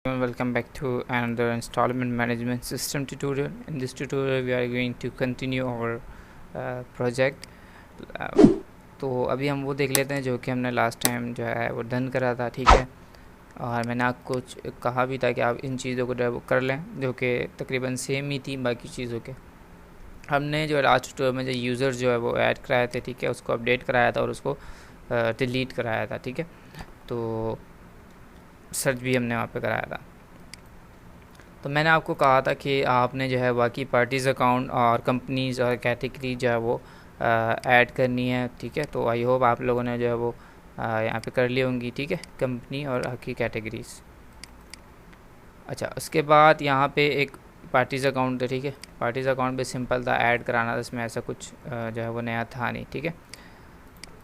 Welcome back to another installment management system tutorial. In this tutorial we are going to continue our project. तो अभी हम वो देख लेते हैं जो कि हमने लास्ट टाइम जो है वो डन करा था, ठीक है। और मैंने आपको कहा भी था कि आप इन चीज़ों को जो है वो कर लें, जो कि तकरीबन सेम ही थी बाकी चीज़ों के। हमने जो लास्ट ट्यूटोरियल में जो यूज़र जो है वो ऐड कराए थे, ठीक है, उसको अपडेट कराया था और उसको डिलीट कराया था, ठीक है। तो सर्च भी हमने वहाँ पे कराया था। तो मैंने आपको कहा था कि आपने जो है बाकी पार्टीज़ अकाउंट और कंपनीज़ और कैटेगरी जो है वो ऐड करनी है, ठीक है। तो आई होप आप लोगों ने जो है वो यहाँ पे कर ली होंगी, ठीक है, कंपनी और आपकी कैटेगरीज़। अच्छा, उसके बाद यहाँ पे एक पार्टीज़ अकाउंट था, ठीक है। पार्टीज़ अकाउंट भी सिंपल था, ऐड कराना था, इसमें ऐसा कुछ जो है वो नया था नहीं, ठीक है।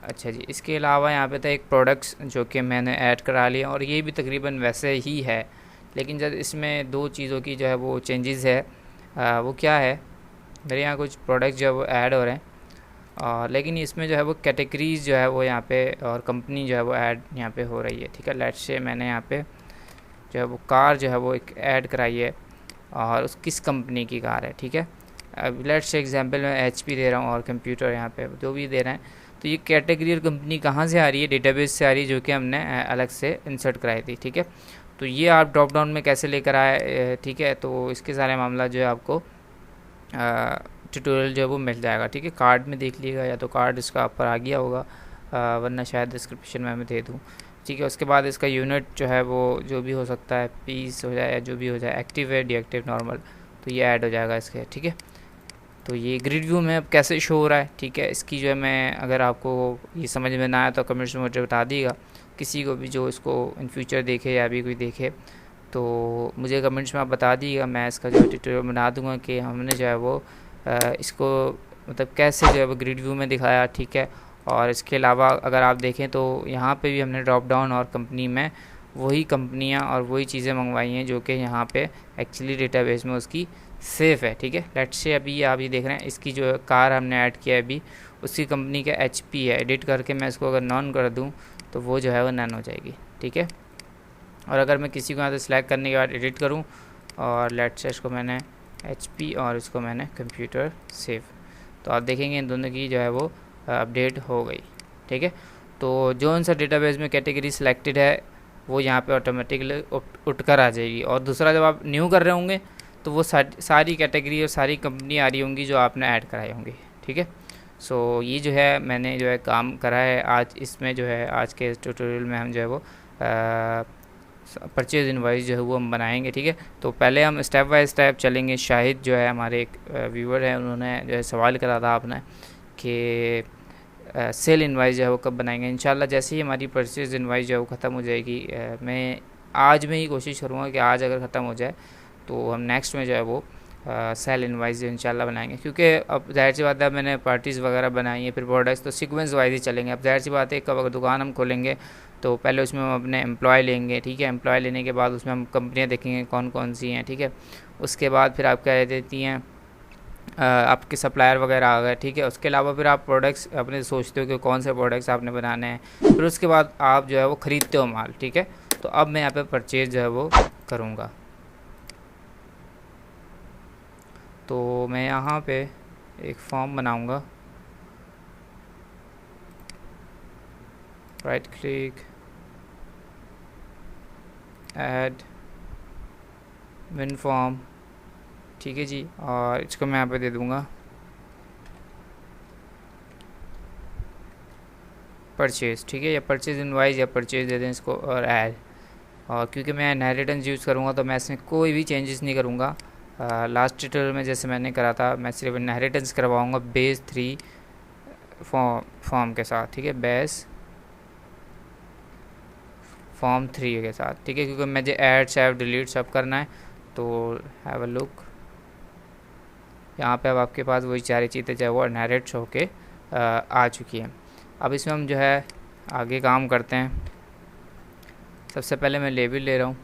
अच्छा जी, इसके अलावा यहाँ पे था एक प्रोडक्ट्स जो कि मैंने ऐड करा लिया और ये भी तकरीबन वैसे ही है, लेकिन जब इसमें दो चीज़ों की जो है वो चेंजेस है। वो क्या है, मेरे यहाँ कुछ प्रोडक्ट जो है वो ऐड हो रहे हैं और लेकिन इसमें जो है वो कैटेगरीज़ जो है वो यहाँ पे और कंपनी जो है वो ऐड यहाँ पे हो रही है, ठीक है। लेट्स से मैंने यहाँ पे जो है वो कार जो है वो एक ऐड कराई है और उस किस कंपनी की कार है, ठीक है। अब लेट्स से एग्जांपल मैं HP दे रहा हूँ और कंप्यूटर यहाँ पे जो भी दे रहे हैं, तो ये कैटेगरी और कंपनी कहाँ से आ रही है, डेटाबेस से आ रही है, जो कि हमने अलग से इंसर्ट कराई थी, ठीक है। तो ये आप ड्रॉप डाउन में कैसे लेकर आए, ठीक है। तो इसके सारे मामला जो है आपको ट्यूटोरियल जो है वो मिल जाएगा, ठीक है। कार्ड में देख लीजिएगा, या तो कार्ड इसका ऊपर आ गया होगा, वरना शायद डिस्क्रिप्शन में मैं दे दूँ, ठीक है। उसके बाद इसका यूनिट जो है वो जो भी हो सकता है, पीस हो जाए या जो भी हो जाए, एक्टिव है, डीएक्टिव, नॉर्मल, तो ये ऐड हो जाएगा इसके, ठीक है। तो ये ग्रिड व्यू में अब कैसे शो हो रहा है, ठीक है। इसकी जो है मैं अगर आपको ये समझ में ना आया तो कमेंट्स में मुझे बता दीजिएगा, किसी को भी जो इसको इन फ्यूचर देखे या अभी कोई देखे तो मुझे कमेंट्स में आप बता दीजिएगा। मैं इसका जो ट्यूटोरियल बना दूंगा कि हमने जो है वो इसको मतलब कैसे जो है वो ग्रिड व्यू में दिखाया, ठीक है। और इसके अलावा अगर आप देखें तो यहाँ पे भी हमने ड्रॉप डाउन और कंपनी में वही कंपनियाँ और वही चीज़ें मंगवाई हैं जो कि यहाँ पे एक्चुअली डेटाबेस में उसकी सेफ़ है, ठीक है। लेट्स से अभी आप ये देख रहे हैं इसकी जो कार हमने ऐड किया है अभी, उसकी कंपनी का HP है। एडिट करके मैं इसको अगर नॉन कर दूँ तो वो जो है वो नन हो जाएगी, ठीक है। और अगर मैं किसी को यहाँ से सिलेक्ट करने के बाद एडिट करूँ और लेट्स से इसको मैंने HP और इसको मैंने कंप्यूटर सेव, तो आप देखेंगे इन दोनों की जो है वो अपडेट हो गई, ठीक है। तो जो सा डेटाबेस में कैटेगरी सिलेक्टेड है वो यहाँ पे ऑटोमेटिकली उठ कर आ जाएगी। और दूसरा, जब आप न्यू कर रहे होंगे तो वो सारी कैटेगरी और सारी कंपनी आ रही होंगी जो आपने ऐड कराई होंगी, ठीक है। सो ये जो है मैंने जो है काम करा है आज। इसमें जो है आज के ट्यूटोरियल में हम जो है वो परचेज इनवॉइस जो है वो हम बनाएंगे, ठीक है। तो पहले हम स्टेप बाय स्टेप चलेंगे। शाहिद जो है हमारे एक व्यूअर है, उन्होंने जो है सवाल करा था आपने कि सेल इनवाइस जो है वो कब बनाएंगे। इंशाल्लाह जैसे ही हमारी परचेज इनवाइस जो है वो ख़त्म हो जाएगी, मैं आज में ही कोशिश करूँगा कि आज अगर ख़त्म हो जाए तो हम नेक्स्ट में जो है वो सेल इनवाइस इंशाल्लाह बनाएंगे। क्योंकि अब जाहिर सी बात है, मैंने पार्टीज़ वगैरह बनाई है, फिर प्रोडक्ट्स, तो सीक्वेंस वाइज ही चलेंगे। अब जाहिर सी बात है, कब अगर दुकान हम खोलेंगे तो पहले उसमें हम अपने एम्प्लॉय लेंगे, ठीक है। एम्प्लॉय लेने के बाद उसमें हम कंपनियाँ देखेंगे कौन कौन सी हैं, ठीक है। उसके बाद फिर आप क्या देती हैं, आपके सप्लायर वगैरह आ गए, ठीक है। उसके अलावा फिर आप प्रोडक्ट्स अपने सोचते हो कि कौन से प्रोडक्ट्स आपने बनाने हैं, फिर उसके बाद आप जो है वो ख़रीदते हो माल, ठीक है। तो अब मैं यहाँ पे परचेज जो है वो करूँगा। तो मैं यहाँ पे एक फॉर्म बनाऊँगा, right click, add win form, ठीक है जी। और इसको मैं यहाँ पे दे दूँगा परचेज़, ठीक है, या परचेज़ इनवाइस या परचेज़ दे दें इसको, और ऐड। और क्योंकि मैं इनहेरिटेंस यूज़ करूँगा तो मैं इसमें कोई भी चेंजेस नहीं करूँगा। लास्ट ट्यूटोरियल में जैसे मैंने करा था, मैं सिर्फ इनहेरिटेंस करवाऊँगा बेस 3 फॉर्म के साथ, ठीक है, बेस फॉर्म 3 के साथ, ठीक है। क्योंकि मुझे ऐड सेव डिलीट सब करना है। तो हैव अ लुक, यहाँ पे अब आपके पास वही सारी चीज़ें जो है वो इनहेरिट होके आ चुकी हैं। अब इसमें हम जो है आगे काम करते हैं। सबसे पहले मैं लेबल ले रहा हूँ।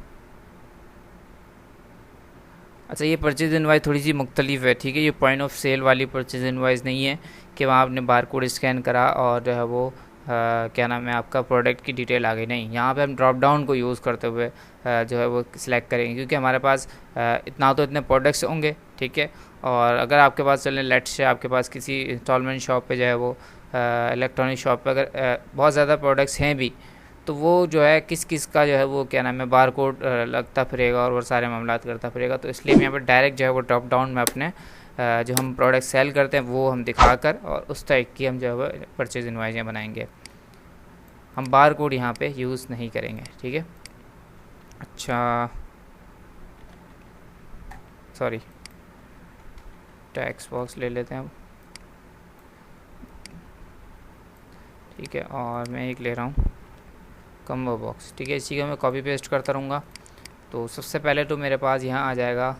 अच्छा, ये परचेज इनवाइस थोड़ी सी मुख्तलिफ है, ठीक है। ये पॉइंट ऑफ सेल वाली परचेज इनवाइस नहीं है कि वहाँ आपने बारकोड स्कैन करा और जो है वो क्या नाम है आपका प्रोडक्ट की डिटेल आ गई, नहीं, यहाँ पे हम ड्रॉप डाउन को यूज़ करते हुए जो है वो सिलेक्ट करेंगे, क्योंकि हमारे पास इतना तो इतने प्रोडक्ट्स होंगे, ठीक है। और अगर आपके पास चलें लेट्स से आपके पास किसी इंस्टॉलमेंट शॉप पे जो है वो इलेक्ट्रॉनिक शॉप पे अगर बहुत ज़्यादा प्रोडक्ट्स हैं भी, तो वो जो है किस किस का जो है वो क्या नाम है बार कोड लगता फिरेगा और वो सारे मामला करता फिरेगा। तो इसलिए मैं यहाँ पर डायरेक्ट जो है वो ड्रॉप डाउन में अपने जो हम प्रोडक्ट सेल करते हैं वो हम दिखाकर और उस टाइप की हम जो है वो परचेज इनवाइसें बनाएंगे। हम बार कोड यहाँ पे यूज़ नहीं करेंगे, ठीक है। अच्छा सॉरी, टैक्स बॉक्स ले लेते हैं हम, ठीक है। और मैं एक ले रहा हूँ कम्बो बॉक्स, ठीक है। इसी को मैं कॉपी पेस्ट करता रहूँगा। तो सबसे पहले तो मेरे पास यहाँ आ जाएगा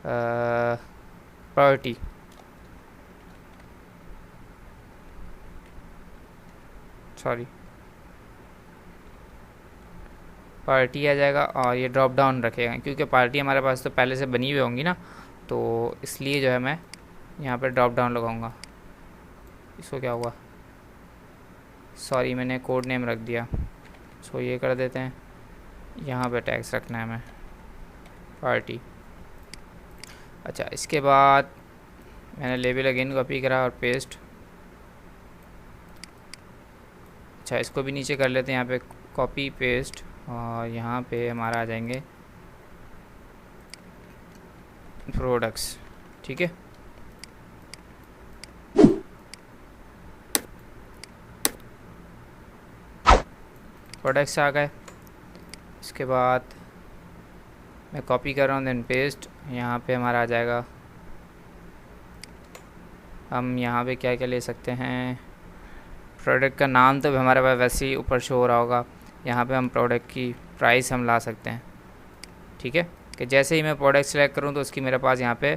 प्रायोरिटी, सॉरी पार्टी आ जाएगा और ये ड्रॉप डाउन रखेगा, क्योंकि पार्टी हमारे पास तो पहले से बनी हुई होंगी ना, तो इसलिए जो है मैं यहाँ पर ड्रॉप डाउन लगाऊंगा। इसको क्या हुआ, सॉरी मैंने कोड नेम रख दिया, इसको ये कर देते हैं। यहाँ पे टैक्स रखना है हमें पार्टी। अच्छा इसके बाद मैंने लेबल अगेन कॉपी करा और पेस्ट। अच्छा इसको भी नीचे कर लेते हैं, यहाँ पे कॉपी पेस्ट और यहाँ पे हमारा आ जाएंगे प्रोडक्ट्स, ठीक है। प्रोडक्ट्स आ गए। इसके बाद मैं कॉपी कर रहा हूँ देन पेस्ट, यहाँ पे हमारा आ जाएगा। हम यहाँ पे क्या क्या ले सकते हैं, प्रोडक्ट का नाम तो हमारे पास वैसे ही ऊपर शो हो रहा होगा। यहाँ पे हम प्रोडक्ट की प्राइस हम ला सकते हैं, ठीक है। कि जैसे ही मैं प्रोडक्ट सेलेक्ट करूँ तो उसकी मेरे पास यहाँ पे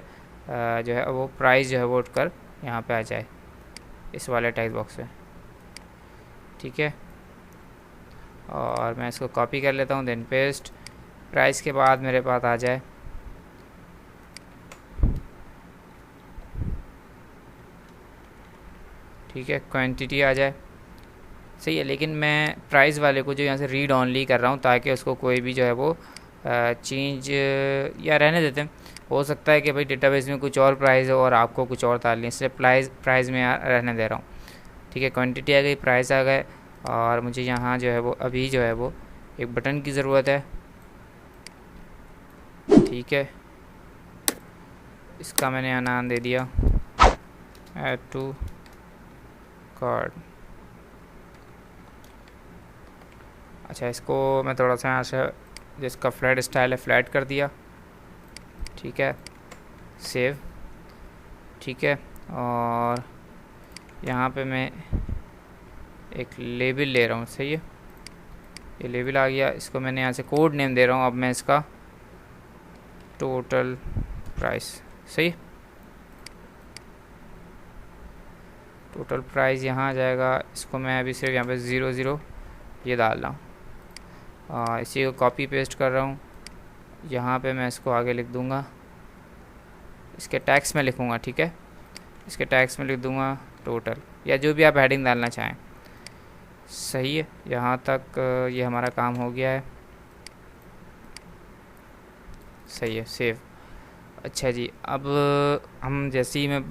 जो है वो प्राइस जो है वो उठकर यहाँ पे आ जाए इस वाले टेक्स्ट बॉक्स में, ठीक है। और मैं इसको कॉपी कर लेता हूँ देन पेस्ट। प्राइस के बाद मेरे पास आ जाए ठीक है, क्वांटिटी आ जाए, सही है। लेकिन मैं प्राइस वाले को जो यहाँ से रीड ऑनली कर रहा हूँ ताकि उसको कोई भी जो है वो चेंज या रहने देते हैं। हो सकता है कि भाई डेटाबेस में कुछ और प्राइस हो और आपको कुछ और डालनी है, इसलिए प्राइस में रहने दे रहा हूँ, ठीक है। क्वांटिटी आ गई, प्राइस आ गए और मुझे यहाँ जो है वो अभी जो है वो एक बटन की ज़रूरत है, ठीक है। इसका मैंने यहाँ नाम दे दिया ऐड टू कार्ड। अच्छा इसको मैं थोड़ा सा यहाँ से जिसका फ्लैट स्टाइल है फ्लैट कर दिया, ठीक है, सेव, ठीक है। और यहाँ पे मैं एक लेबल ले रहा हूँ, सही है, ये लेबल आ गया। इसको मैंने यहाँ से कोड नेम दे रहा हूँ, अब मैं इसका टोटल प्राइस, सही, टोटल प्राइस यहाँ आ जाएगा। इसको मैं अभी सिर्फ यहाँ पे 00 ये डाल रहा हूँ और इसी को कॉपी पेस्ट कर रहा हूँ। यहाँ पे मैं इसको आगे लिख दूँगा, इसके टैक्स में लिखूँगा, ठीक है। इसके टैक्स में लिख दूँगा टोटल या जो भी आप हेडिंग डालना चाहें, सही है। यहाँ तक ये हमारा काम हो गया है, सही है, सेव। अच्छा जी, अब हम जैसे ही मैं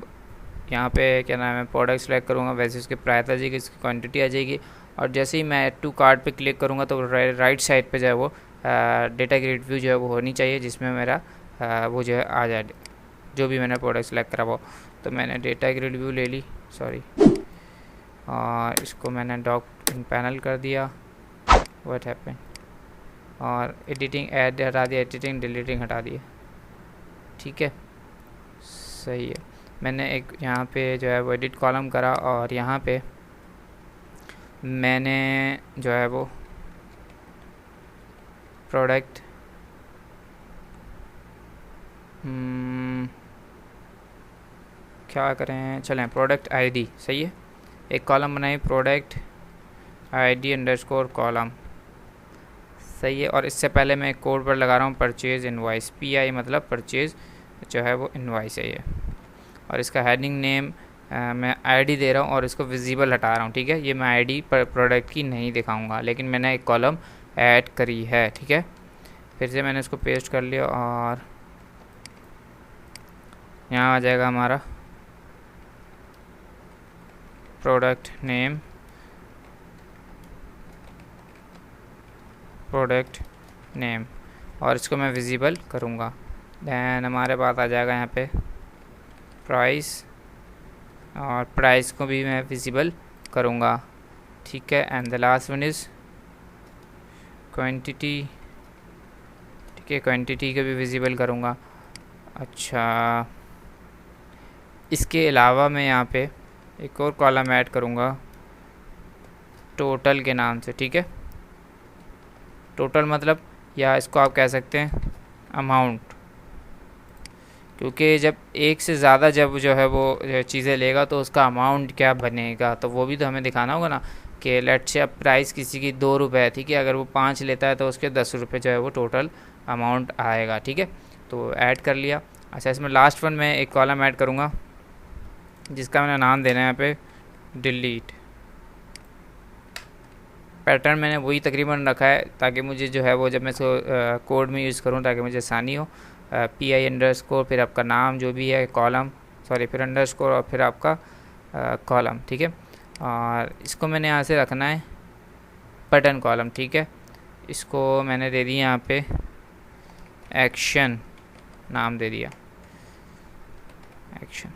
यहाँ पे क्या नाम है प्रोडक्ट सेलेक्ट करूँगा वैसे उसकी प्राइस आ जाएगी, इसकी क्वांटिटी आ जाएगी। और जैसे ही मैं ऐड टू कार्ट पे क्लिक करूँगा तो राइट साइड पे जो है वो डेटा ग्रिड व्यू जो है वो होनी चाहिए, जिसमें मेरा वो जो है आ जाए जो भी मैंने प्रोडक्ट सेलेक्ट करा वो। तो मैंने डेटा ग्रिड व्यू ले ली, सॉरी, और इसको मैंने डॉक इन पैनल कर दिया, व्हाट हैपन, और एडिटिंग ऐड हटा दिया, एडिटिंग डिलीटिंग हटा दिया, ठीक है, सही है। मैंने एक यहाँ पे जो है वो एडिट कॉलम करा और यहाँ पे मैंने जो है वो प्रोडक्ट क्या करें, चलें प्रोडक्ट आईडी, सही है, एक कॉलम बनाई प्रोडक्ट आईडी अंडरस्कोर कॉलम, सही है। और इससे पहले मैं एक कोड पर लगा रहा हूँ परचेज इनवाइस, PI मतलब परचेज जो है वो इनवाइस है ये। और इसका हेडिंग नेम मैं आईडी दे रहा हूँ और इसको विजिबल हटा रहा हूँ, ठीक है। ये मैं आईडी पर प्रोडक्ट की नहीं दिखाऊंगा, लेकिन मैंने एक कॉलम ऐड करी है, ठीक है। फिर से मैंने इसको पेस्ट कर लिया और यहाँ आ जाएगा हमारा प्रोडक्ट नेम, प्रोडक्ट नेम, और इसको मैं विजिबल करूँगा। दैन हमारे पास आ जाएगा यहाँ पे प्राइस, और प्राइस को भी मैं विजिबल करूँगा, ठीक है। And the last one is quantity, ठीक है, क्वांटिटी को भी विजिबल करूँगा। अच्छा, इसके अलावा मैं यहाँ पे एक और कॉलम ऐड करूँगा टोटल के नाम से, ठीक है। टोटल मतलब, या इसको आप कह सकते हैं अमाउंट, क्योंकि जब एक से ज़्यादा जब जो है वो चीज़ें लेगा तो उसका अमाउंट क्या बनेगा, तो वो भी तो हमें दिखाना होगा ना। कि लेट्स से अब प्राइस किसी की 2 रुपये है, ठीक है, अगर वो 5 लेता है तो उसके 10 रुपये जो है वो टोटल अमाउंट आएगा, ठीक है। तो ऐड कर लिया। अच्छा, इसमें लास्ट वन में एक कॉलम ऐड करूँगा जिसका मैंने नाम देना है यहाँ पे डिलीट। पैटर्न मैंने वही तकरीबन रखा है ताकि मुझे जो है वो जब मैं इसको कोड में यूज़ करूँ ताकि मुझे आसानी हो। PI_, फिर आपका नाम जो भी है कॉलम, सॉरी फिर अंडरस्कोर और फिर आपका कॉलम, ठीक है। और इसको मैंने यहाँ से रखना है बटन कॉलम, ठीक है। इसको मैंने दे दिया यहाँ पे एक्शन नाम दे दिया, action,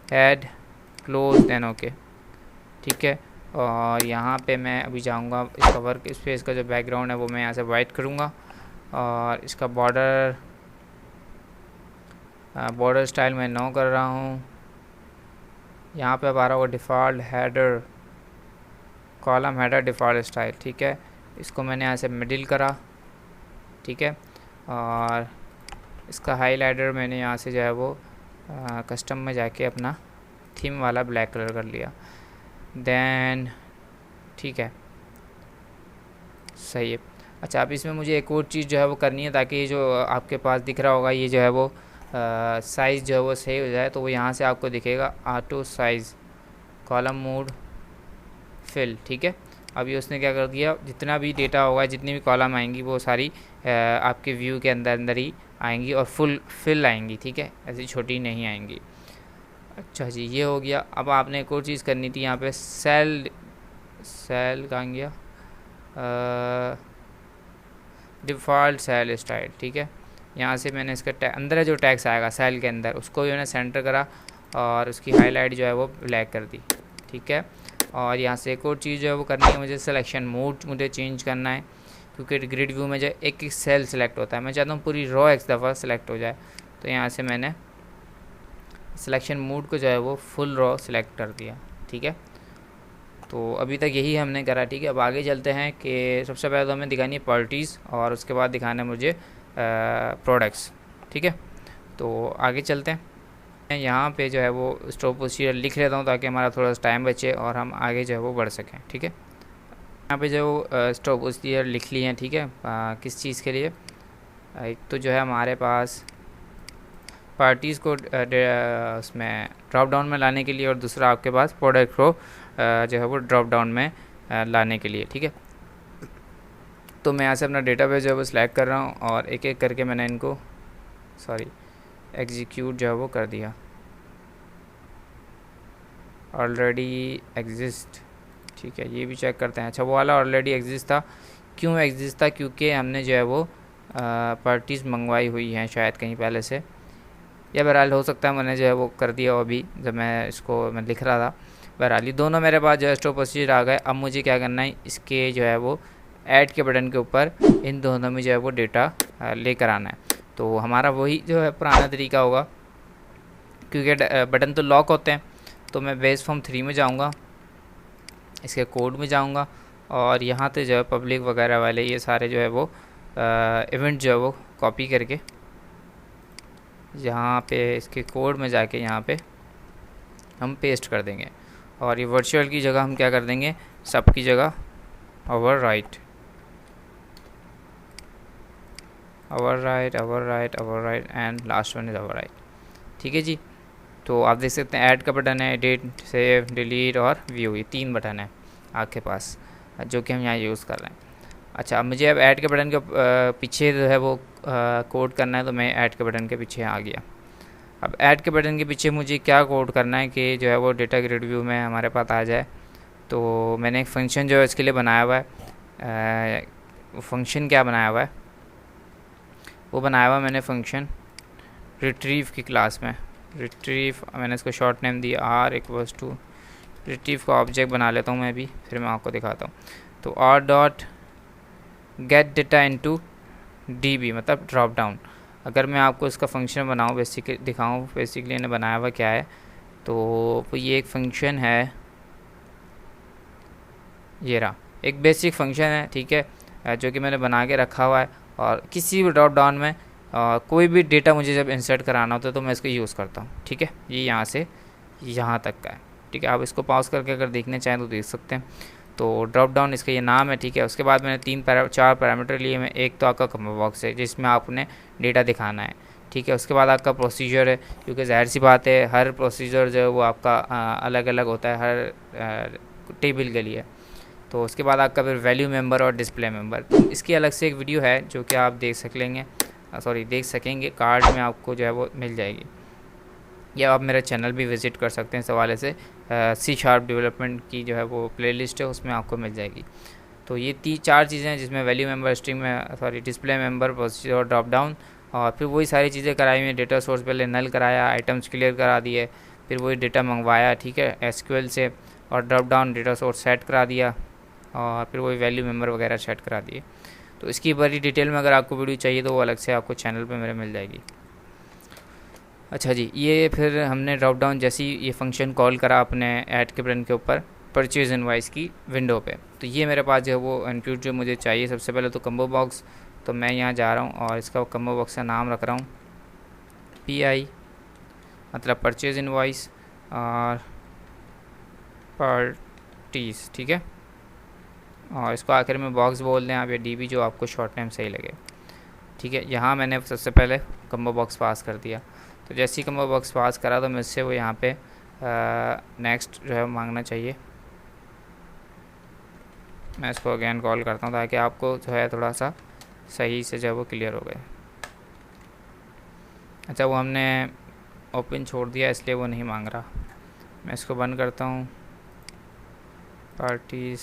add, close, then okay, ठीक है। और यहाँ पे मैं अभी जाऊँगा इसका वर्क स्पेस का जो बैकग्राउंड है वो मैं यहाँ से वाइट करूँगा, और इसका बॉर्डर स्टाइल मैं नो कर रहा हूँ। यहाँ पे अब आ रहा होगा default header, column header default style, ठीक है। इसको मैंने यहाँ से मिडिल करा, ठीक है। और इसका हाईलाइटर मैंने यहाँ से जो है वो कस्टम में जाके अपना थीम वाला ब्लैक कलर कर लिया। देन ठीक है, सही है। अच्छा, अब इसमें मुझे एक और चीज़ जो है वो करनी है ताकि जो आपके पास दिख रहा होगा ये जो है वो साइज़ जो है वो सही हो जाए। तो वो यहाँ से आपको दिखेगा auto size, column mode, fill, ठीक है। अभी उसने क्या कर दिया, जितना भी डेटा होगा, जितनी भी कॉलम आएंगी वो सारी आपके व्यू के अंदर अंदर ही आएंगी और फुल फिल आएंगी, ठीक है, ऐसी छोटी नहीं आएंगी। अच्छा जी, ये हो गया। अब आपने एक और चीज़ करनी थी यहाँ पे सेल कहाँ गया, डिफ़ॉल्ट सेल स्टाइल, ठीक है। यहाँ से मैंने इसका अंदर जो टैक्स आएगा सेल के अंदर उसको भी मैंने सेंटर करा और उसकी हाईलाइट जो है वो ब्लैक कर दी, ठीक है। और यहाँ से एक और चीज़ जो है वो करनी है मुझे, सिलेक्शन मोड मुझे चेंज करना है, क्योंकि ग्रिड व्यू में जो एक एक सेल सेलेक्ट होता है, मैं चाहता हूँ पूरी रो एक दफ़ा सेलेक्ट हो जाए। तो यहाँ से मैंने सिलेक्शन मोड को जो है वो फुल रो सेलेक्ट कर दिया, ठीक है। तो अभी तक यही हमने करा, ठीक है। अब आगे चलते हैं कि सबसे पहले तो हमें दिखानी है पार्टीज़ और उसके बाद दिखाना है मुझे प्रोडक्ट्स, ठीक है। तो आगे चलते हैं। मैं यहाँ पे जो है वो स्टॉप प्रोसीजर लिख लेता हूँ ताकि हमारा थोड़ा सा टाइम बचे और हम आगे जो है वो बढ़ सकें, ठीक है। यहाँ पे जो स्टॉप प्रोसीजर लिख लिए हैं, ठीक है। किस चीज़ के लिए, एक तो जो है हमारे पास पार्टीज़ को उसमें ड्रॉप डाउन में लाने के लिए, और दूसरा आपके पास प्रोडक्ट को जो है वो ड्रॉप डाउन में लाने के लिए, ठीक है। तो मैं यहाँ से अपना डेटाबेस जो है वो सिलेक्ट कर रहा हूँ और एक एक करके मैंने इनको एग्जीक्यूट जो है वो कर दिया। ऑलरेडी एग्जिस्ट, ठीक है, ये भी चेक करते हैं। अच्छा, वो वाला ऑलरेडी एग्जिस्ट था, क्यों एग्जिस्ट था, क्योंकि हमने जो है वो पार्टीज़ मंगवाई हुई हैं शायद कहीं पहले से, या बहरहाल हो सकता है मैंने जो है वो कर दिया हो अभी जब मैं लिख रहा था। बहरहाल दोनों मेरे पास जो है स्टॉप प्रोसीजर आ गए। अब मुझे क्या करना है, इसके जो है वो ऐड के बटन के ऊपर इन दोनों में जो है वो डेटा लेकर आना है। तो हमारा वही जो है पुराना तरीका होगा, क्योंकि बटन तो लॉक होते हैं। तो मैं बेस फॉर्म 3 में जाऊंगा, इसके कोड में जाऊंगा और यहाँ पे जो है पब्लिक वगैरह वाले ये सारे जो है वो इवेंट जो है वो कॉपी करके यहाँ पे इसके कोड में जाके यहाँ पे हम पेस्ट कर देंगे। और ये वर्चुअल की जगह हम क्या कर देंगे, सब की जगह overwrite and last one is overwrite, ठीक है जी। तो आप देख सकते हैं ऐड का बटन है, एडिट, सेव, डिलीट और व्यू, ये 3 बटन है आपके पास जो कि हम यहाँ यूज़ कर रहे हैं। अच्छा, अब मुझे अब ऐड के बटन के पीछे जो है वो कोड करना है, तो मैं ऐड के बटन के पीछे आ गया। अब ऐड के बटन के पीछे मुझे क्या कोड करना है कि जो है वो डेटा ग्रिड व्यू में हमारे पास आ जाए। तो मैंने एक फंक्शन जो है इसके लिए बनाया हुआ है। फंक्शन क्या बनाया हुआ है, वो बनाया हुआ मैंने फंक्शन रिट्रीव की क्लास में। रिट्रीव मैंने इसको शॉर्ट नेम दिया आर इक्वल्स टू रिट्रीव का ऑब्जेक्ट बना लेता हूँ मैं भी, फिर मैं आपको दिखाता हूँ। तो R dot gate data into dB मतलब ड्रॉप डाउन। अगर मैं आपको इसका फंक्शन बनाऊँ, बेसिकली दिखाऊँ, बेसिकली मैंने बनाया हुआ क्या है, तो ये एक फंक्शन है, ये रहा एक बेसिक फंक्शन है, ठीक है, जो कि मैंने बना के रखा हुआ है। और किसी भी ड्रॉप डाउन में कोई भी डेटा मुझे जब इंसर्ट कराना होता है तो मैं इसको यूज़ करता हूँ, ठीक है। ये यहाँ से यहाँ तक का है, ठीक है। आप इसको पॉज करके अगर देखना चाहें तो देख सकते हैं। तो ड्रॉप डाउन इसका ये नाम है, ठीक है। उसके बाद मैंने 4 पैरामीटर लिए मैं। एक तो आपका कॉम्बो बॉक्स है जिसमें आपने डेटा दिखाना है, ठीक है। उसके बाद आपका प्रोसीजर है, क्योंकि जाहिर सी बात है हर प्रोसीजर जो है वो आपका अलग अलग होता है हर टेबल के लिए। तो उसके बाद आपका फिर वैल्यू मेंबर और डिस्प्ले मेंबर, तो इसकी अलग से एक वीडियो है जो कि आप देख सकेंगे कार्ड में आपको जो है वो मिल जाएगी, या आप मेरा चैनल भी विज़िट कर सकते हैं इस हवाले से। C# डेवलपमेंट की जो है वो प्लेलिस्ट है, उसमें आपको मिल जाएगी। तो ये 4 चीज़ें हैं जिसमें वैल्यू मेंबर, स्ट्रिंग में डिस्प्ले मेंबर, प्रोसीजर और ड्रॉप डाउन, और फिर वही सारी चीज़ें कराई हुई। डेटा सोर्स पहले नल कराया, आइटम्स क्लियर करा दिए, फिर वही डेटा मंगवाया, ठीक है, SQL से, और drop down data source set करा दिया, और फिर वही वैल्यू मेंबर वगैरह सेट करा दिए। तो इसकी बड़ी डिटेल में अगर आपको वीडियो चाहिए तो वो अलग से आपको चैनल पे मेरे मिल जाएगी। अच्छा जी, ये फिर हमने ड्रॉप डाउन जैसी ये फंक्शन कॉल करा अपने ऐड के बटन के ऊपर परचेज इनवॉइस की विंडो पे, तो ये मेरे पास जो है वो इनपुट जो मुझे चाहिए। सबसे पहले तो कम्बो बॉक्स, तो मैं यहाँ जा रहा हूँ और इसका कम्बो बॉक्स का नाम रख रहा हूँ PI, मतलब परचेज इनवॉइस और पार्टीज, ठीक है। और इसको आखिर में बॉक्स बोल दें आप, या DB, जो आपको शॉर्ट नेम सही लगे, ठीक है। यहाँ मैंने सबसे पहले कम्बो बॉक्स पास कर दिया। तो जैसे ही कम्बो बॉक्स पास करा तो मुझसे वो यहाँ पे नेक्स्ट जो है मांगना चाहिए। मैं इसको अगेन कॉल करता हूँ ताकि आपको जो है थोड़ा सा सही से जो है वो क्लियर हो गए। अच्छा, वो हमने ओपन छोड़ दिया इसलिए वो नहीं मांग रहा। मैं इसको बंद करता हूँ। पार्टीज,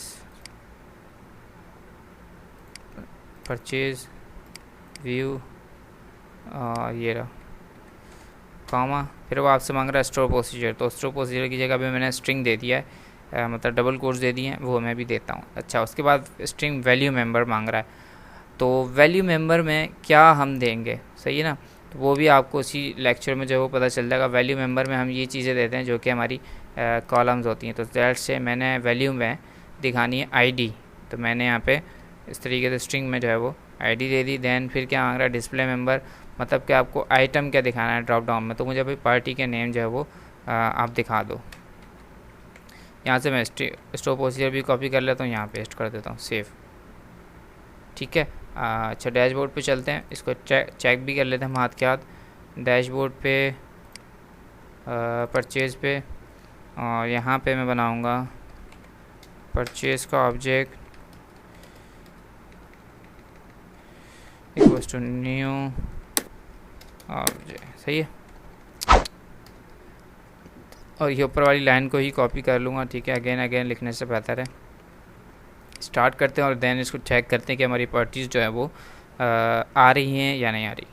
परचेज, व्यू, ये रहा कॉमा, फिर वो आपसे मांग रहा है स्टोर प्रोसीजर। तो स्टोर प्रोसीजर की जगह पे मैंने स्ट्रिंग दे दिया है, मतलब डबल कोट्स दे दिए हैं, वो मैं भी देता हूँ। अच्छा, उसके बाद स्ट्रिंग वैल्यू मेंबर मांग रहा है। तो वैल्यू मेंबर में क्या हम देंगे, सही है ना, तो वो भी आपको उसी लेक्चर में जो वो पता चल जाएगा। वैल्यू मेंबर में हम ये चीज़ें देते हैं जो कि हमारी कॉलम्स होती हैं। तो दैट से मैंने वैल्यू में दिखानी है ID, तो मैंने यहाँ पे इस तरीके से स्ट्रिंग में जो है वो ID दे दी। देन फिर क्या मांग रहा है, डिस्प्ले मेंबर, मतलब कि आपको आइटम क्या दिखाना है ड्रॉप डाउन में। तो मुझे अभी पार्टी के नेम जो है वो आप दिखा दो। यहाँ से मैं स्टोर प्रोसीजर भी कॉपी कर लेता हूँ, यहाँ पेस्ट कर देता हूँ, सेव, ठीक है। अच्छा, डैशबोर्ड पे चलते हैं, इसको चेक भी कर लेते हैं हम हाथ के हाथ। डैशबोर्ड पे परचेज़ पे, और यहाँ पे मैं बनाऊँगा परचेज़ का object equals to new object, सही है। और ये ऊपर वाली लाइन को ही कॉपी कर लूँगा, ठीक है। अगेन अगेन लिखने से बेहतर है। स्टार्ट करते हैं और देन इसको चेक करते हैं कि हमारी पार्टीज जो है वो आ रही हैं या नहीं आ रही,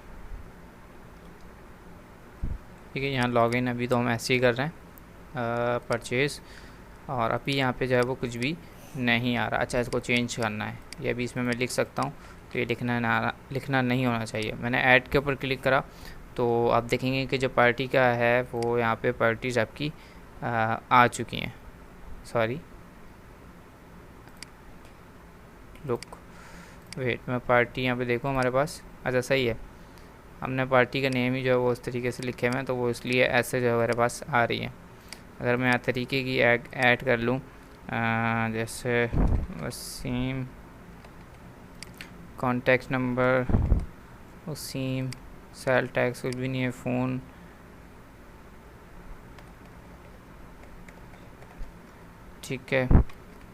ठीक है। यहाँ लॉगिन अभी तो हम ऐसे ही कर रहे हैं परचेज़, और अभी यहाँ पे जो है वो कुछ भी नहीं आ रहा। अच्छा, इसको चेंज करना है, ये भी इसमें मैं लिख सकता हूँ, तो ये लिखना नहीं होना चाहिए। मैंने ऐड के ऊपर क्लिक करा तो आप देखेंगे कि जो पार्टी का है वो यहाँ पे पार्टीज आपकी आ चुकी हैं। सॉरी, लुक, वेट, मैं पार्टी यहाँ पे देखो हमारे पास, अच्छा सही है, हमने पार्टी का नेम ही जो है वो उस तरीके से लिखे हुए हैं, तो वो इसलिए ऐसे जो है हमारे पास आ रही है। अगर मैं तरीके की ऐड कर लूँ, जैसे Waseem, contact number Waseem, sale tax कुछ भी नहीं है, फ़ोन ठीक है,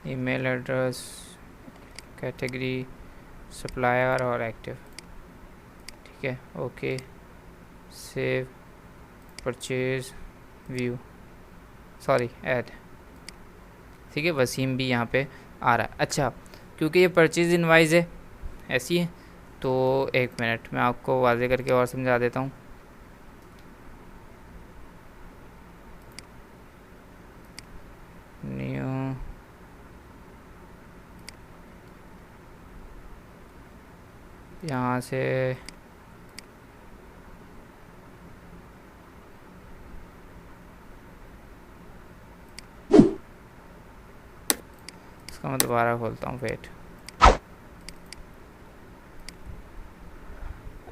ईमेल एड्रेस, कैटेगरी, सप्लायर और एक्टिव। ठीक है, okay, save, purchase, view, sorry add. ठीक है, वसीम भी यहाँ पे आ रहा है। अच्छा, क्योंकि ये परचेज इनवाइस है ऐसी है, तो एक मिनट मैं आपको वाजे करके और समझा देता हूँ। न्यू यहाँ से इसका मैं दोबारा खोलता हूँ, वेट।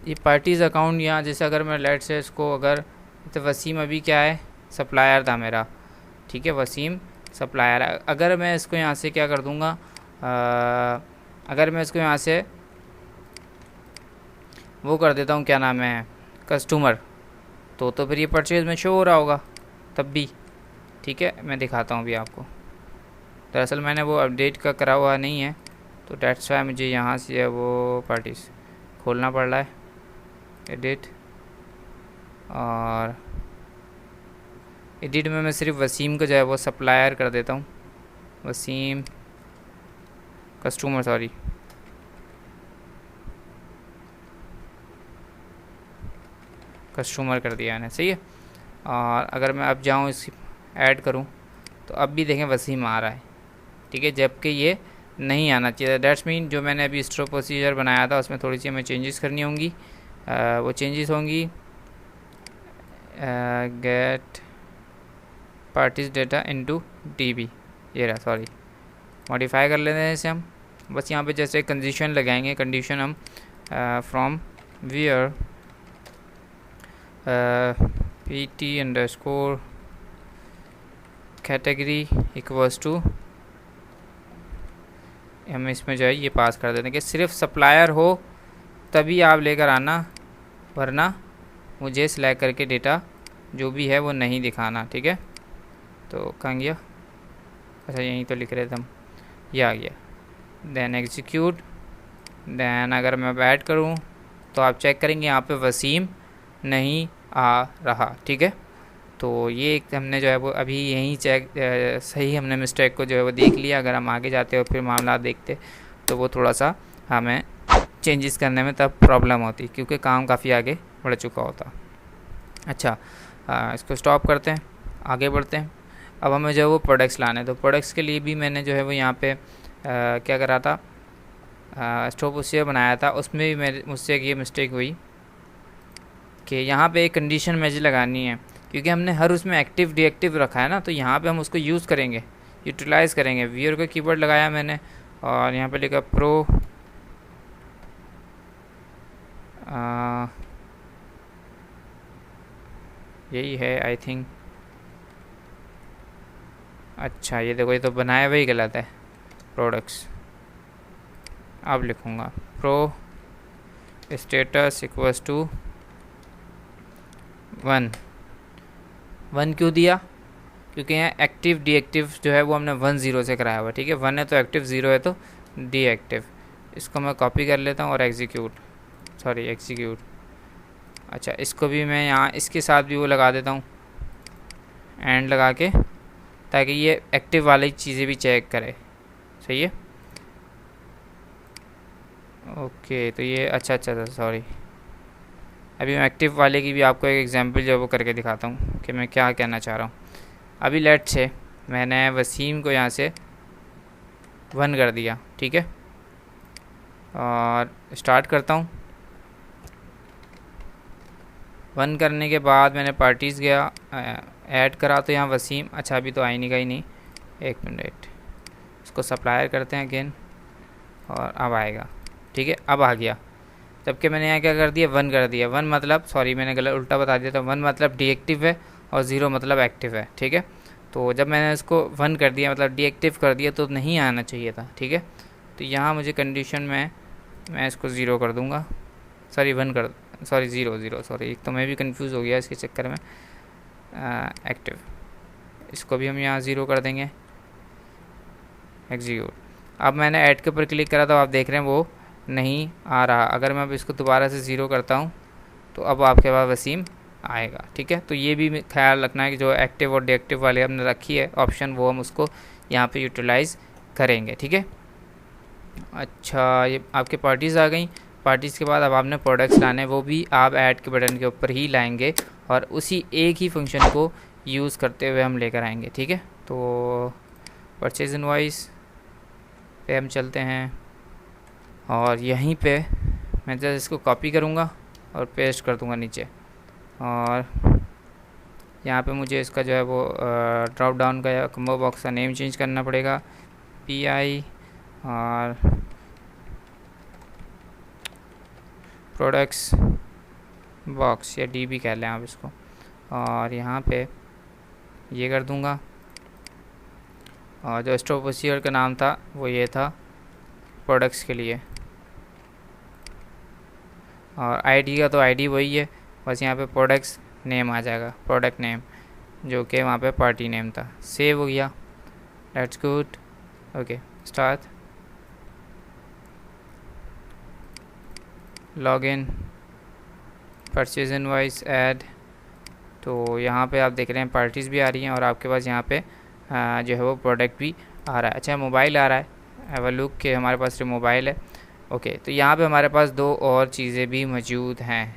ये पार्टीज़ अकाउंट यहाँ जैसे अगर मैं लेट से इसको अगर तो वसीम अभी क्या है, सप्लायर था मेरा। ठीक है, वसीम सप्लायर। अगर मैं इसको यहाँ से क्या कर दूँगा, अगर मैं इसको यहाँ से वो कर देता हूँ, क्या नाम है, कस्टमर, तो फिर ये परचेज में शो हो रहा होगा तब भी। ठीक है, मैं दिखाता हूँ अभी आपको। दरअसल मैंने वो अपडेट का करा हुआ नहीं है, तो डेट्स वाई मुझे यहाँ से वो पार्टीज खोलना पड़ रहा है, एडिट, और एडिट में मैं सिर्फ वसीम को जो है वो सप्लायर कर देता हूँ, वसीम कस्टमर, सॉरी, कस्टमर कर दिया मैंने, सही है। और अगर मैं अब जाऊँ इस ऐड करूँ तो अब भी देखें वसीम आ रहा है। ठीक है, जबकि ये नहीं आना चाहिए। डेट्स मीन जो मैंने अभी स्टोर प्रोसीजर बनाया था उसमें थोड़ी सी हमें चेंजेस करनी होंगी। वो चेंजेस होंगी get parties data into DB, ये रहा, सॉरी, मॉडिफाई कर लेते हैं इसे हम। बस यहाँ पे जैसे कंडीशन लगाएंगे, कंडीशन हम from where pt underscore category equals to, हम इसमें जो है ये पास कर देते हैं कि सिर्फ सप्लायर हो तभी आप लेकर आना, वरना मुझे सिलेक्ट करके डेटा जो भी है वो नहीं दिखाना। ठीक है, तो कहाँ गया, अच्छा यहीं तो लिख रहे थे हम, ये आ गया। देन एग्जीक्यूट, देन अगर मैं ऐड करूँ तो आप चेक करेंगे यहाँ पे वसीम नहीं आ रहा। ठीक है, तो ये एक हमने जो है वो अभी यहीं चेक सही हमने मिस्टेक को जो है वो देख लिया। अगर हम आगे जाते और फिर मामला देखते तो वो थोड़ा सा हमें चेंजेस करने में तब प्रॉब्लम होती, क्योंकि काम काफ़ी आगे बढ़ चुका होता। अच्छा, इसको स्टॉप करते हैं, आगे बढ़ते हैं। अब हमें जो है वो प्रोडक्ट्स लाने, तो प्रोडक्ट्स के लिए भी मैंने जो है वो यहाँ पे क्या करा था, स्टॉप उससे बनाया था, उसमें भी मुझसे ये मिस्टेक हुई कि यहाँ पे एक कंडीशन मैच लगानी है, क्योंकि हमने हर उसमें एक्टिव डीएक्टिव रखा है ना, तो यहाँ पे हम उसको यूज़ करेंगे, यूटिलाइज़ करेंगे। व्यूअर का कीवर्ड लगाया मैंने और यहाँ पे लिखा प्रो यही है आई थिंक। अच्छा ये देखो, ये तो बनाया हुआ ही गलत है, प्रोडक्ट्स। अब लिखूँगा प्रो स्टेटस इक्वल्स टू 1 क्यों दिया, क्योंकि यहाँ एक्टिव डीएक्टिव जो है वो हमने 1 0 से कराया हुआ। ठीक है, 1 है तो एक्टिव, 0 है तो डीएक्टिव। इसको मैं कॉपी कर लेता हूँ और एग्जीक्यूट। अच्छा, इसको भी मैं यहाँ इसके साथ भी वो लगा देता हूँ, एंड लगा के, ताकि ये एक्टिव वाली चीज़ें भी चेक करे। सही है, ओके। तो ये अच्छा सॉरी, अभी मैं एक्टिव वाले की भी आपको एक एग्जांपल जो है वो करके दिखाता हूँ कि मैं क्या कहना चाह रहा हूँ। अभी लेट से मैंने वसीम को यहाँ से 1 कर दिया। ठीक है, और स्टार्ट करता हूँ। 1 करने के बाद मैंने पार्टीज़ गया, ऐड करा, तो यहाँ वसीम, अच्छा अभी तो आई नहीं, गई नहीं, 1 मिनट, इसको सप्लायर करते हैं अगेन, और अब आएगा। ठीक है, अब आ गया, जबकि मैंने यहाँ क्या कर दिया, 1 कर दिया। 1 मतलब, सॉरी मैंने गलत उल्टा बता दिया था, 1 मतलब डीएक्टिव है और 0 मतलब एक्टिव है। ठीक है, तो जब मैंने इसको 1 कर दिया मतलब डीएक्टिव कर दिया, तो नहीं आना चाहिए था। ठीक है, तो यहाँ मुझे कंडीशन में मैं इसको 0 कर दूँगा, सॉरी 0 सॉरी, एक तो मैं भी कंफ्यूज हो गया इसके चक्कर में। एक्टिव, इसको भी हम यहाँ 0 कर देंगे। एग्जीक्यूट। अब मैंने ऐड के ऊपर क्लिक करा तो आप देख रहे हैं वो नहीं आ रहा। अगर मैं अब इसको दोबारा से 0 करता हूँ तो अब आपके पास वसीम आएगा। ठीक है, तो ये भी ख्याल रखना है कि जो एक्टिव और डीएक्टिव वाले हमने रखी है ऑप्शन, वो हम उसको यहाँ पे यूटिलाइज़ करेंगे। ठीक है, अच्छा ये आपके पार्टीज़ आ गई। पार्टीज़ के बाद अब आपने प्रोडक्ट्स लाने, वो भी आप ऐड के बटन के ऊपर ही लाएंगे और उसी एक ही फंक्शन को यूज़ करते हुए हम लेकर आएंगे। ठीक है, तो परचेज इनवॉइस पे हम चलते हैं और यहीं पे मैं जस्ट इसको कॉपी करूँगा और पेस्ट कर दूँगा नीचे। और यहाँ पे मुझे इसका जो है वो ड्रॉप डाउन का या कम्बो बॉक्स का नेम चेंज करना पड़ेगा, PI और प्रोडक्ट्स बॉक्स या DB कह लें आप इसको। और यहाँ पे ये कर दूँगा और जो स्टॉक प्रोसीजर का नाम था वो ये था प्रोडक्ट्स के लिए, और ID का तो ID वही है, बस यहाँ पे प्रोडक्ट्स नेम आ जाएगा, प्रोडक्ट नेम, जो कि वहाँ पे पार्टी नेम था। सेव हो गया, let's good. Okay, start, login, purchase invoice, add. तो यहाँ पे आप देख रहे हैं पार्टीज़ भी आ रही हैं और आपके पास यहाँ पे जो है वो प्रोडक्ट भी आ रहा है। अच्छा, मोबाइल आ रहा है, हैव अ लुक के हमारे पास सिर्फ मोबाइल है। ओके, तो यहाँ पे हमारे पास दो और चीज़ें भी मौजूद हैं।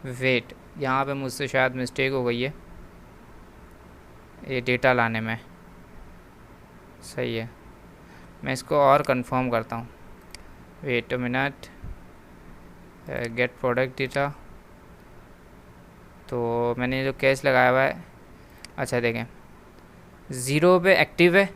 वेट, यहाँ पे मुझसे शायद मिस्टेक हो गई है ये डेटा लाने में। सही है, मैं इसको और कंफर्म करता हूँ। Wait a minute, get product data. तो मैंने जो कैश लगाया हुआ है, अच्छा देखें 0 पे एक्टिव है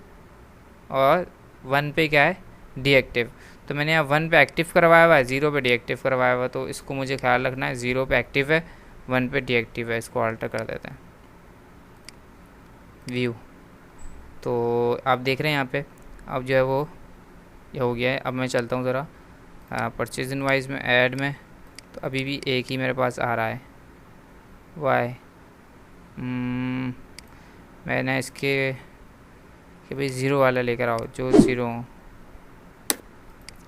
और 1 पे क्या है, डीएक्टिव। तो मैंने यहाँ 1 पे एक्टिव करवाया हुआ है, 0 पे डीएक्टिव करवाया हुआ है। तो इसको मुझे ख्याल रखना है, 0 पे एक्टिव है, 1 पे डीएक्टिव है। इसको अल्टर कर देते हैं, व्यू। तो आप देख रहे हैं यहाँ पे अब जो है वो ये हो गया है। अब मैं चलता हूँ ज़रा परचेज इनवॉइस में, ऐड में, तो अभी भी एक ही मेरे पास आ रहा है। वाई मैंने इसके कि भाई 0 वाला लेकर आओ, जो 0 हो।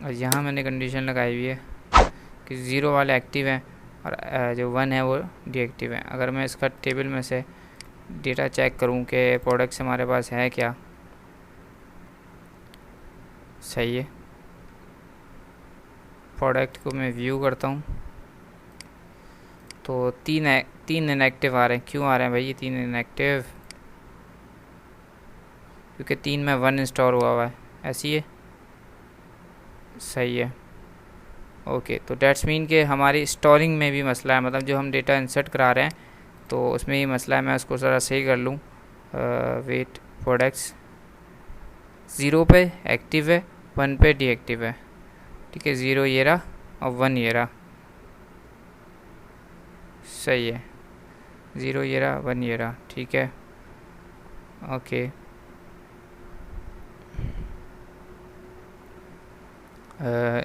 और यहाँ मैंने कंडीशन लगाई हुई है कि 0 वाले एक्टिव हैं और जो 1 है वो डीएक्टिव है। अगर मैं इसका टेबल में से डेटा चेक करूँ कि प्रोडक्ट्स हमारे पास है क्या, सही है। प्रोडक्ट को मैं व्यू करता हूँ तो तीन इनएक्टिव आ रहे हैं। क्यों आ रहे हैं भाई ये 3 इनएक्टिव? क्योंकि 3 में 1 इंस्टॉल हुआ है, ऐसी है, सही है। ओके, तो डेट्स मीन कि हमारी स्टोरिंग में भी मसला है, मतलब जो हम डेटा इंसर्ट करा रहे हैं तो उसमें ही मसला है। मैं उसको ज़रा सही कर लूँ। वेट, प्रोडक्ट्स 0 पे एक्टिव है, 1 पे डीएक्टिव है। ठीक है, 0 ये रहा और 1 ये रहा, सही है। 0 ये रहा, 1 ये रहा, ठीक है। ओके,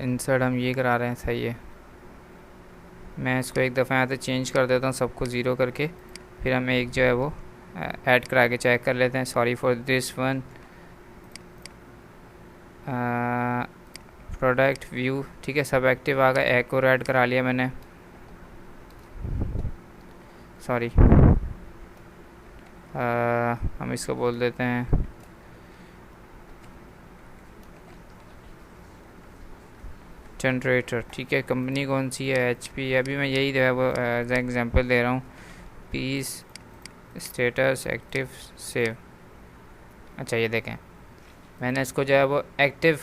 इंसर्ट हम ये करा रहे हैं, सही है। मैं इसको एक दफ़ा यहाँ से चेंज कर देता हूँ सबको 0 करके, फिर हम एक जो है वो ऐड करा के चेक कर लेते हैं। Sorry for this one. Product view, ठीक है, सब एक्टिव आ गए। एक और ऐड करा लिया मैंने, सॉरी। हम इसको बोल देते हैं जनरेटर, ठीक है। कंपनी कौन सी है, HP। अभी मैं यही जो है वो एज एग्जांपल दे रहा हूँ। Piece status active save. अच्छा ये देखें, मैंने इसको जो है वो एक्टिव,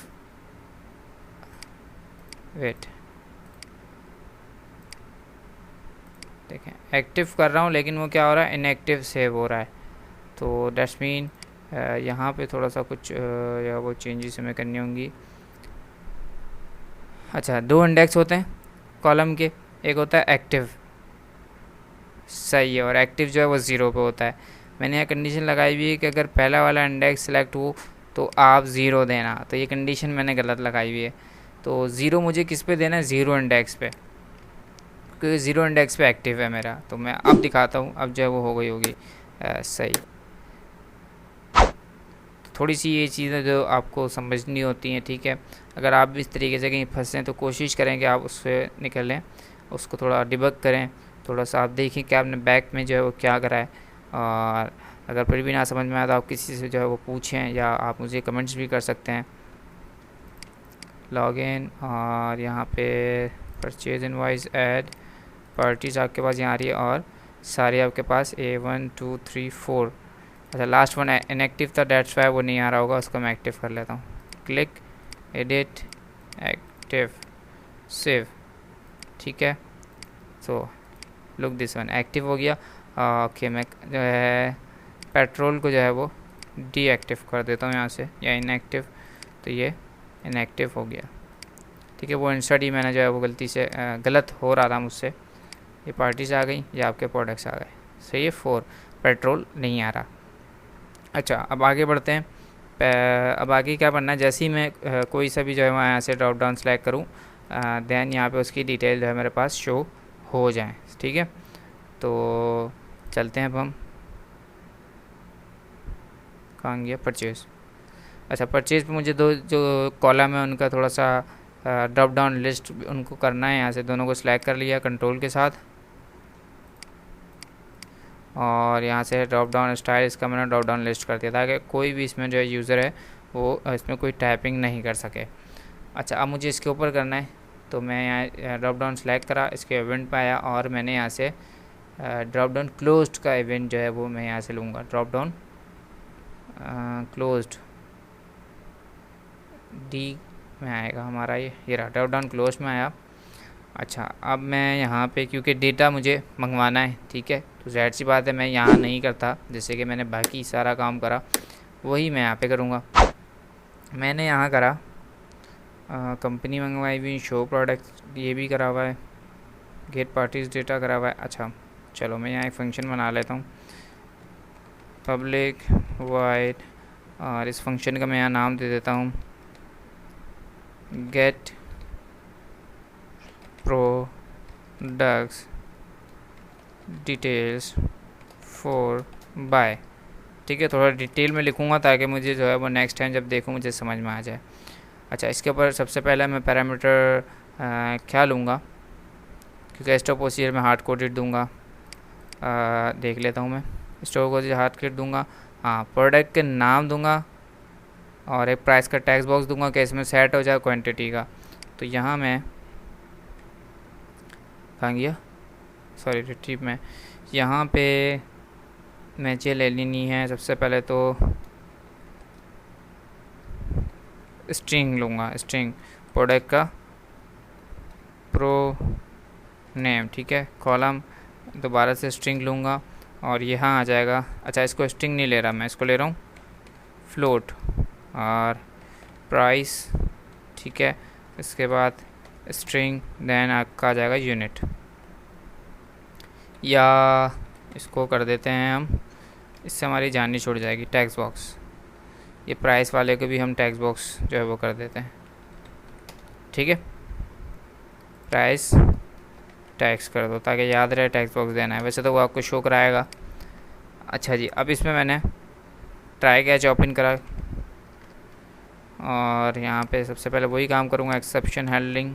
वेट देखें एक्टिव कर रहा हूँ लेकिन वो क्या हो रहा है, इनएक्टिव सेव हो रहा है। तो दैट्स मीन यहाँ पे थोड़ा सा कुछ या वो चेंजेस हमें करनी होंगी। अच्छा, 2 इंडेक्स होते हैं कॉलम के, एक होता है एक्टिव, सही है, और एक्टिव जो है वो 0 पे होता है। मैंने यहाँ कंडीशन लगाई हुई है कि अगर पहला वाला इंडेक्स सेलेक्ट हो तो आप 0 देना, तो ये कंडीशन मैंने गलत लगाई हुई है। तो 0 मुझे किस पे देना है, 0 इंडेक्स पे, क्योंकि 0 इंडेक्स पे एक्टिव है मेरा। तो मैं अब दिखाता हूँ, अब जो है वो हो गई होगी सही। थोड़ी सी ये चीज़ें जो आपको समझनी होती हैं, ठीक है। अगर आप भी इस तरीके से कहीं फंसें तो कोशिश करें कि आप उससे निकलें, उसको थोड़ा डिबग करें, थोड़ा सा आप देखें कि आपने बैक में जो है वो क्या करा है। और अगर फिर भी ना समझ में आया तो आप किसी से जो है वो पूछें, या आप मुझे कमेंट्स भी कर सकते हैं। लॉगिन, और यहाँ पे परचेज इनवॉइस ऐड पार्टीज आपके पास यहाँ आ रही है, और सारी आपके पास A1 2 3 4। अच्छा, लास्ट वन इनएक्टिव था, डेट्स वाई वो नहीं आ रहा होगा, उसको मैं एक्टिव कर लेता हूँ। क्लिक एडिट एक्टिव सेव, ठीक है। So look this one active हो गया। ओके, मैं जो है पेट्रोल को जो है वो डीएक्टिव कर देता हूँ यहाँ से, या इनएक्टिव, तो ये इनएक्टिव हो गया, ठीक है। वो इंस्टेड ही मैंने जो है वो गलती से गलत हो रहा था मुझसे। ये पार्टीज आ गई, ये आपके प्रोडक्ट्स आ गए, सही है। 4 पेट्रोल नहीं आ रहा। अच्छा, अब आगे बढ़ते हैं। अब आगे क्या करना है, जैसे ही मैं कोई सा भी जो है मैं यहाँ से ड्रॉप डाउन सेलेक्ट करूँ, देन यहाँ पे उसकी डिटेल जो है मेरे पास शो हो जाए, ठीक है। तो चलते हैं अब हम, कहाँ गया परचेज़। अच्छा, परचेज़ पे मुझे दो जो कॉलम है उनका थोड़ा सा ड्रॉप डाउन लिस्ट उनको करना है। यहाँ से दोनों को सिलेक्ट कर लिया कंट्रोल के साथ, और यहाँ से ड्रॉप डाउन स्टाइल इसका मैंने ड्रॉप डाउन लिस्ट कर दिया ताकि कोई भी इसमें जो है यूज़र है वो इसमें कोई टाइपिंग नहीं कर सके। अच्छा, अब मुझे इसके ऊपर करना है, तो मैं यहाँ ड्रॉप डाउन सेलेक्ट करा, इसके इवेंट पे आया, और मैंने यहाँ से ड्रॉप डाउन क्लोज्ड का इवेंट जो है वो मैं यहाँ से लूँगा। ड्रॉप डाउन क्लोज्ड डी में आएगा हमारा, ये रहा ड्रॉप डाउन क्लोज में आया। अच्छा, अब मैं यहाँ पे क्योंकि डेटा मुझे मंगवाना है, ठीक है, तो ज़ाहिर सी बात है मैं यहाँ नहीं करता, जैसे कि मैंने बाकी सारा काम करा वही मैं यहाँ पे करूँगा। मैंने यहाँ करा कंपनी मंगवाई हुई, शो प्रोडक्ट ये भी करा हुआ है, गेट पार्टीज डेटा करा हुआ है। अच्छा चलो, मैं यहाँ एक फंक्शन बना लेता हूँ, पब्लिक वाइड, और इस फंक्शन का मैं यहाँ नाम दे देता हूँ get products details for buy, ठीक है। थोड़ा डिटेल में लिखूँगा ताकि मुझे जो है वो नेक्स्ट टाइम जब देखूँ मुझे समझ में आ जाए। अच्छा, इसके ऊपर सबसे पहले मैं पैरामीटर क्या लूँगा, क्योंकि स्टॉक प्रोसीजर में हार्ड कोडेड दूँगा। देख लेता हूँ मैं, स्टॉक प्रोसीजर हार्ड कोडेड दूँगा। हाँ, प्रोडक्ट के नाम दूँगा, और एक प्राइस का टैक्स बॉक्स दूंगा कि इसमें सेट हो जाए क्वांटिटी का। तो यहाँ मैं कहाँ गया, सॉरी रिट्रीव में, यहाँ पे मैं चीज़ ले लेनी है। सबसे पहले तो स्ट्रिंग लूँगा, स्ट्रिंग प्रोडक्ट का प्रो नेम, ठीक है। कॉलम दोबारा से स्ट्रिंग लूँगा, और यहाँ आ जाएगा। अच्छा, इसको स्ट्रिंग नहीं ले रहा मैं, इसको ले रहा हूँ फ्लोट, और प्राइस, ठीक है। इसके बाद स्ट्रिंग, देन आपका आ जाएगा यूनिट, या इसको कर देते हैं हम, इससे हमारी जान नहीं छूट जाएगी, टैक्स बॉक्स। ये प्राइस वाले को भी हम टैक्स बॉक्स जो है वो कर देते हैं, ठीक है। प्राइस टैक्स कर दो ताकि याद रहे टैक्स बॉक्स देना है, वैसे तो वो आपको शो कराएगा। अच्छा जी, अब इसमें मैंने ट्राई कैच ओपन करा, और यहाँ पे सबसे पहले वही काम करूँगा, एक्सेप्शन हैंडलिंग,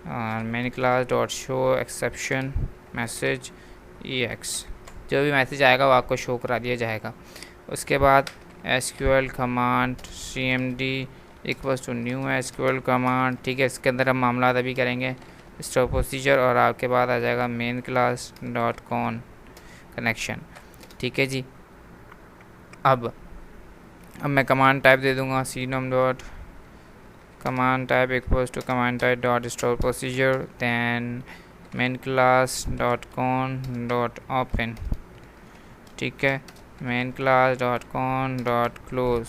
और main class dot show exception message EX, जो भी मैसेज आएगा वो आपको शो करा दिया जाएगा। उसके बाद SQL command CMD equals to new SQL command, ठीक है। इसके अंदर हम मामला अभी करेंगे स्टॉक प्रोसीजर, और आपके बाद आ जाएगा main class dot cone connection, ठीक है जी। अब मैं कमांड टाइप दे दूंगा cnum dot command type equals to command type dot store procedure, then main class dot con dot open, ठीक है। Main class dot con dot close.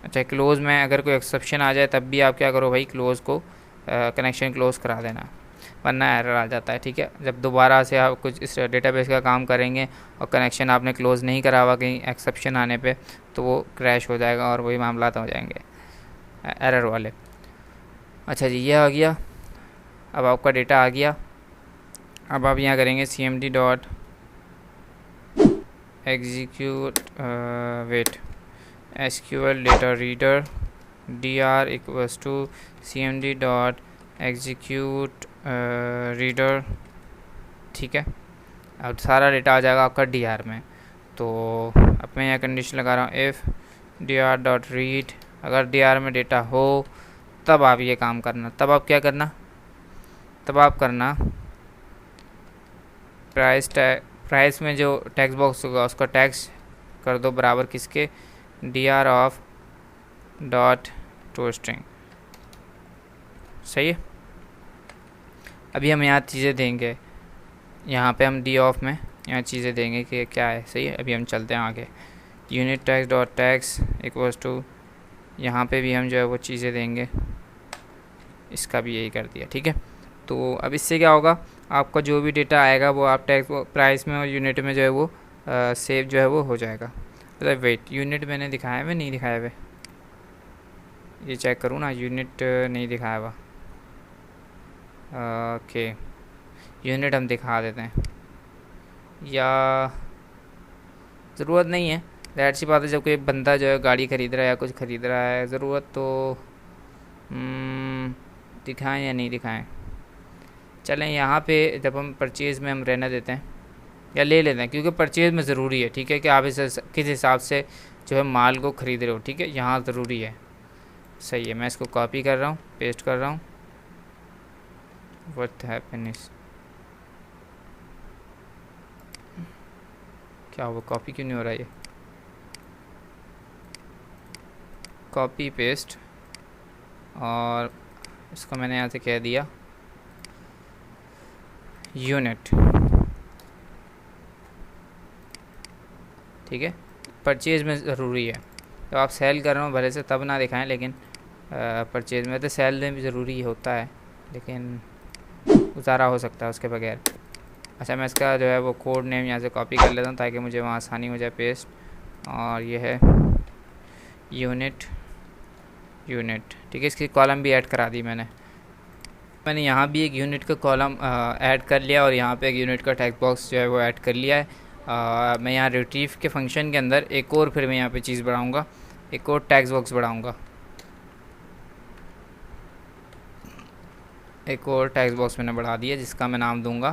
अच्छा, close में अगर कोई एक्सेप्शन आ जाए तब भी आप क्या करो भाई, क्लोज को कनेक्शन क्लोज करा देना, वरना एरर आ जाता है, ठीक है। जब दोबारा से आप कुछ इस डेटाबेस का काम करेंगे और कनेक्शन आपने क्लोज़ नहीं करा हुआ कहीं एक्सेप्शन आने पे, तो वो क्रैश हो जाएगा और वही मामला हो जाएंगे एरर वाले। अच्छा जी, ये आ गया, अब आपका डेटा आ गया। अब आप यहाँ करेंगे CMD dot execute wait SQL data reader dr equals to cmd dot execute reader. ठीक है, अब सारा डेटा आ जाएगा आपका dr में। तो अब मैं यहाँ कंडीशन लगा रहा हूँ इफ़ dr डॉट रीड, अगर dr में डेटा हो तब आप ये काम करना। तब आप क्या करना, तब आप करना प्राइस में जो टेक्स्ट बॉक्स होगा उसका टैक्स कर दो बराबर किसके, dr of dot to string. सही है। अभी हम यहाँ चीज़ें देंगे, यहाँ पे हम डी ऑफ में यहाँ चीज़ें देंगे कि क्या है। सही है, अभी हम चलते हैं आगे। Unit text dot text equals to, यहाँ पे भी हम जो है वो चीज़ें देंगे, इसका भी यही कर दिया। ठीक है, तो अब इससे क्या होगा, आपका जो भी डेटा आएगा वो आप टैक्स प्राइस में और यूनिट में जो है वो सेव जो है वो हो जाएगा। मतलब वेट यूनिट मैंने दिखाया हुआ नहीं दिखाया हुआ, ये चेक करूँ ना, यूनिट नहीं दिखाया हुआ। ओके, यूनिट हम दिखा देते हैं, या ज़रूरत नहीं है। दैट सी बात है, जब कोई बंदा जो है गाड़ी ख़रीद रहा है या कुछ ख़रीद रहा है, ज़रूरत तो दिखाएं या नहीं दिखाएं। चलें यहाँ पे जब हम परचेज़ में हम रहने देते हैं या ले लेते हैं, क्योंकि परचेज़ में ज़रूरी है। ठीक है, कि आप इसे किस हिसाब से जो है माल को ख़रीद रहे हो। ठीक है, यहाँ ज़रूरी है। सही है, मैं इसको कॉपी कर रहा हूँ, पेस्ट कर रहा हूँ। व्हाट हैपेनिस, क्या हुआ, कॉपी क्यों नहीं हो रहा है? ये कॉपी पेस्ट, और इसको मैंने यहाँ से कह दिया यूनिट। ठीक है, परचेज़ में ज़रूरी है। तो आप सेल कर रहे हो भले से तब ना दिखाएं, लेकिन परचेज़ में तो सेल में भी ज़रूरी होता है, लेकिन उतारा हो सकता है उसके बगैर। अच्छा, मैं इसका जो है वो कोड नेम यहाँ से कॉपी कर लेता हूँ ताकि मुझे वहाँ आसानी हो जाए पेस्ट। और ये है यूनिट। ठीक है, इसकी कॉलम भी ऐड करा दी मैंने यहाँ भी एक यूनिट का कॉलम ऐड कर लिया, और यहाँ पे एक यूनिट का टेक्स्ट बॉक्स जो है वो ऐड कर लिया है। मैं यहाँ रिट्रीव के फंक्शन के अंदर एक और फिर मैं यहाँ पे चीज़ बढ़ाऊँगा, एक और टेक्स्ट बॉक्स बढ़ाऊँगा, एक और टेक्स्ट बॉक्स मैंने बढ़ा दिया जिसका मैं नाम दूँगा।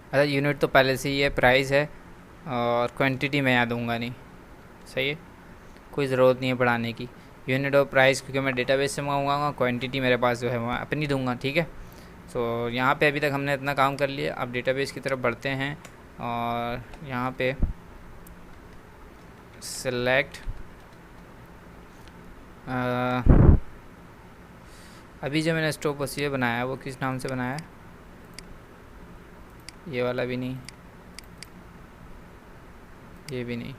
अच्छा, यूनिट तो पहले से ही है, प्राइस है, और क्वांटिटी मैं यहाँ दूँगा नहीं। सही है, कोई ज़रूरत नहीं है बढ़ाने की। यूनिट और प्राइस क्योंकि मैं डेटाबेस से मंगाऊंगा, क्वांटिटी मेरे पास जो है मैं अपनी दूंगा। ठीक है, तो यहाँ पे अभी तक हमने इतना काम कर लिया। अब डेटाबेस की तरफ बढ़ते हैं, और यहाँ पे सेलेक्ट, अभी जो मैंने स्टॉक प्रोसीजर बनाया है वो किस नाम से बनाया है, ये वाला भी नहीं, ये भी नहीं।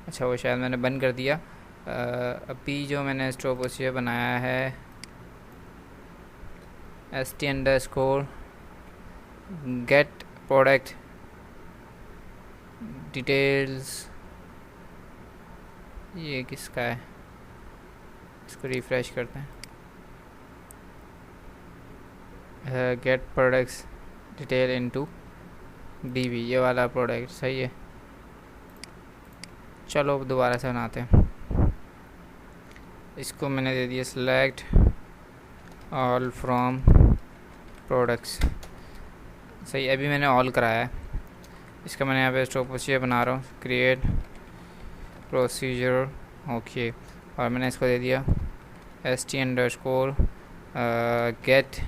अच्छा, वो शायद मैंने बंद कर दिया। अभी जो मैंने स्टॉक प्रोसीजर बनाया है st_get प्रोडक्ट डिटेल्स, ये किसका है, इसको रिफ़्रेश करते हैं। Get products detail into db, ये वाला प्रोडक्ट। सही है, चलो दोबारा से बनाते हैं। इसको मैंने दे दिया सेलेक्ट ऑल फ्रॉम प्रोडक्ट्स। सही, अभी मैंने ऑल कराया है। इसका मैंने यहाँ पे स्टॉक प्रोसीजर बना रहा हूँ, क्रिएट प्रोसीजर। ओके, और मैंने इसको दे दिया st_get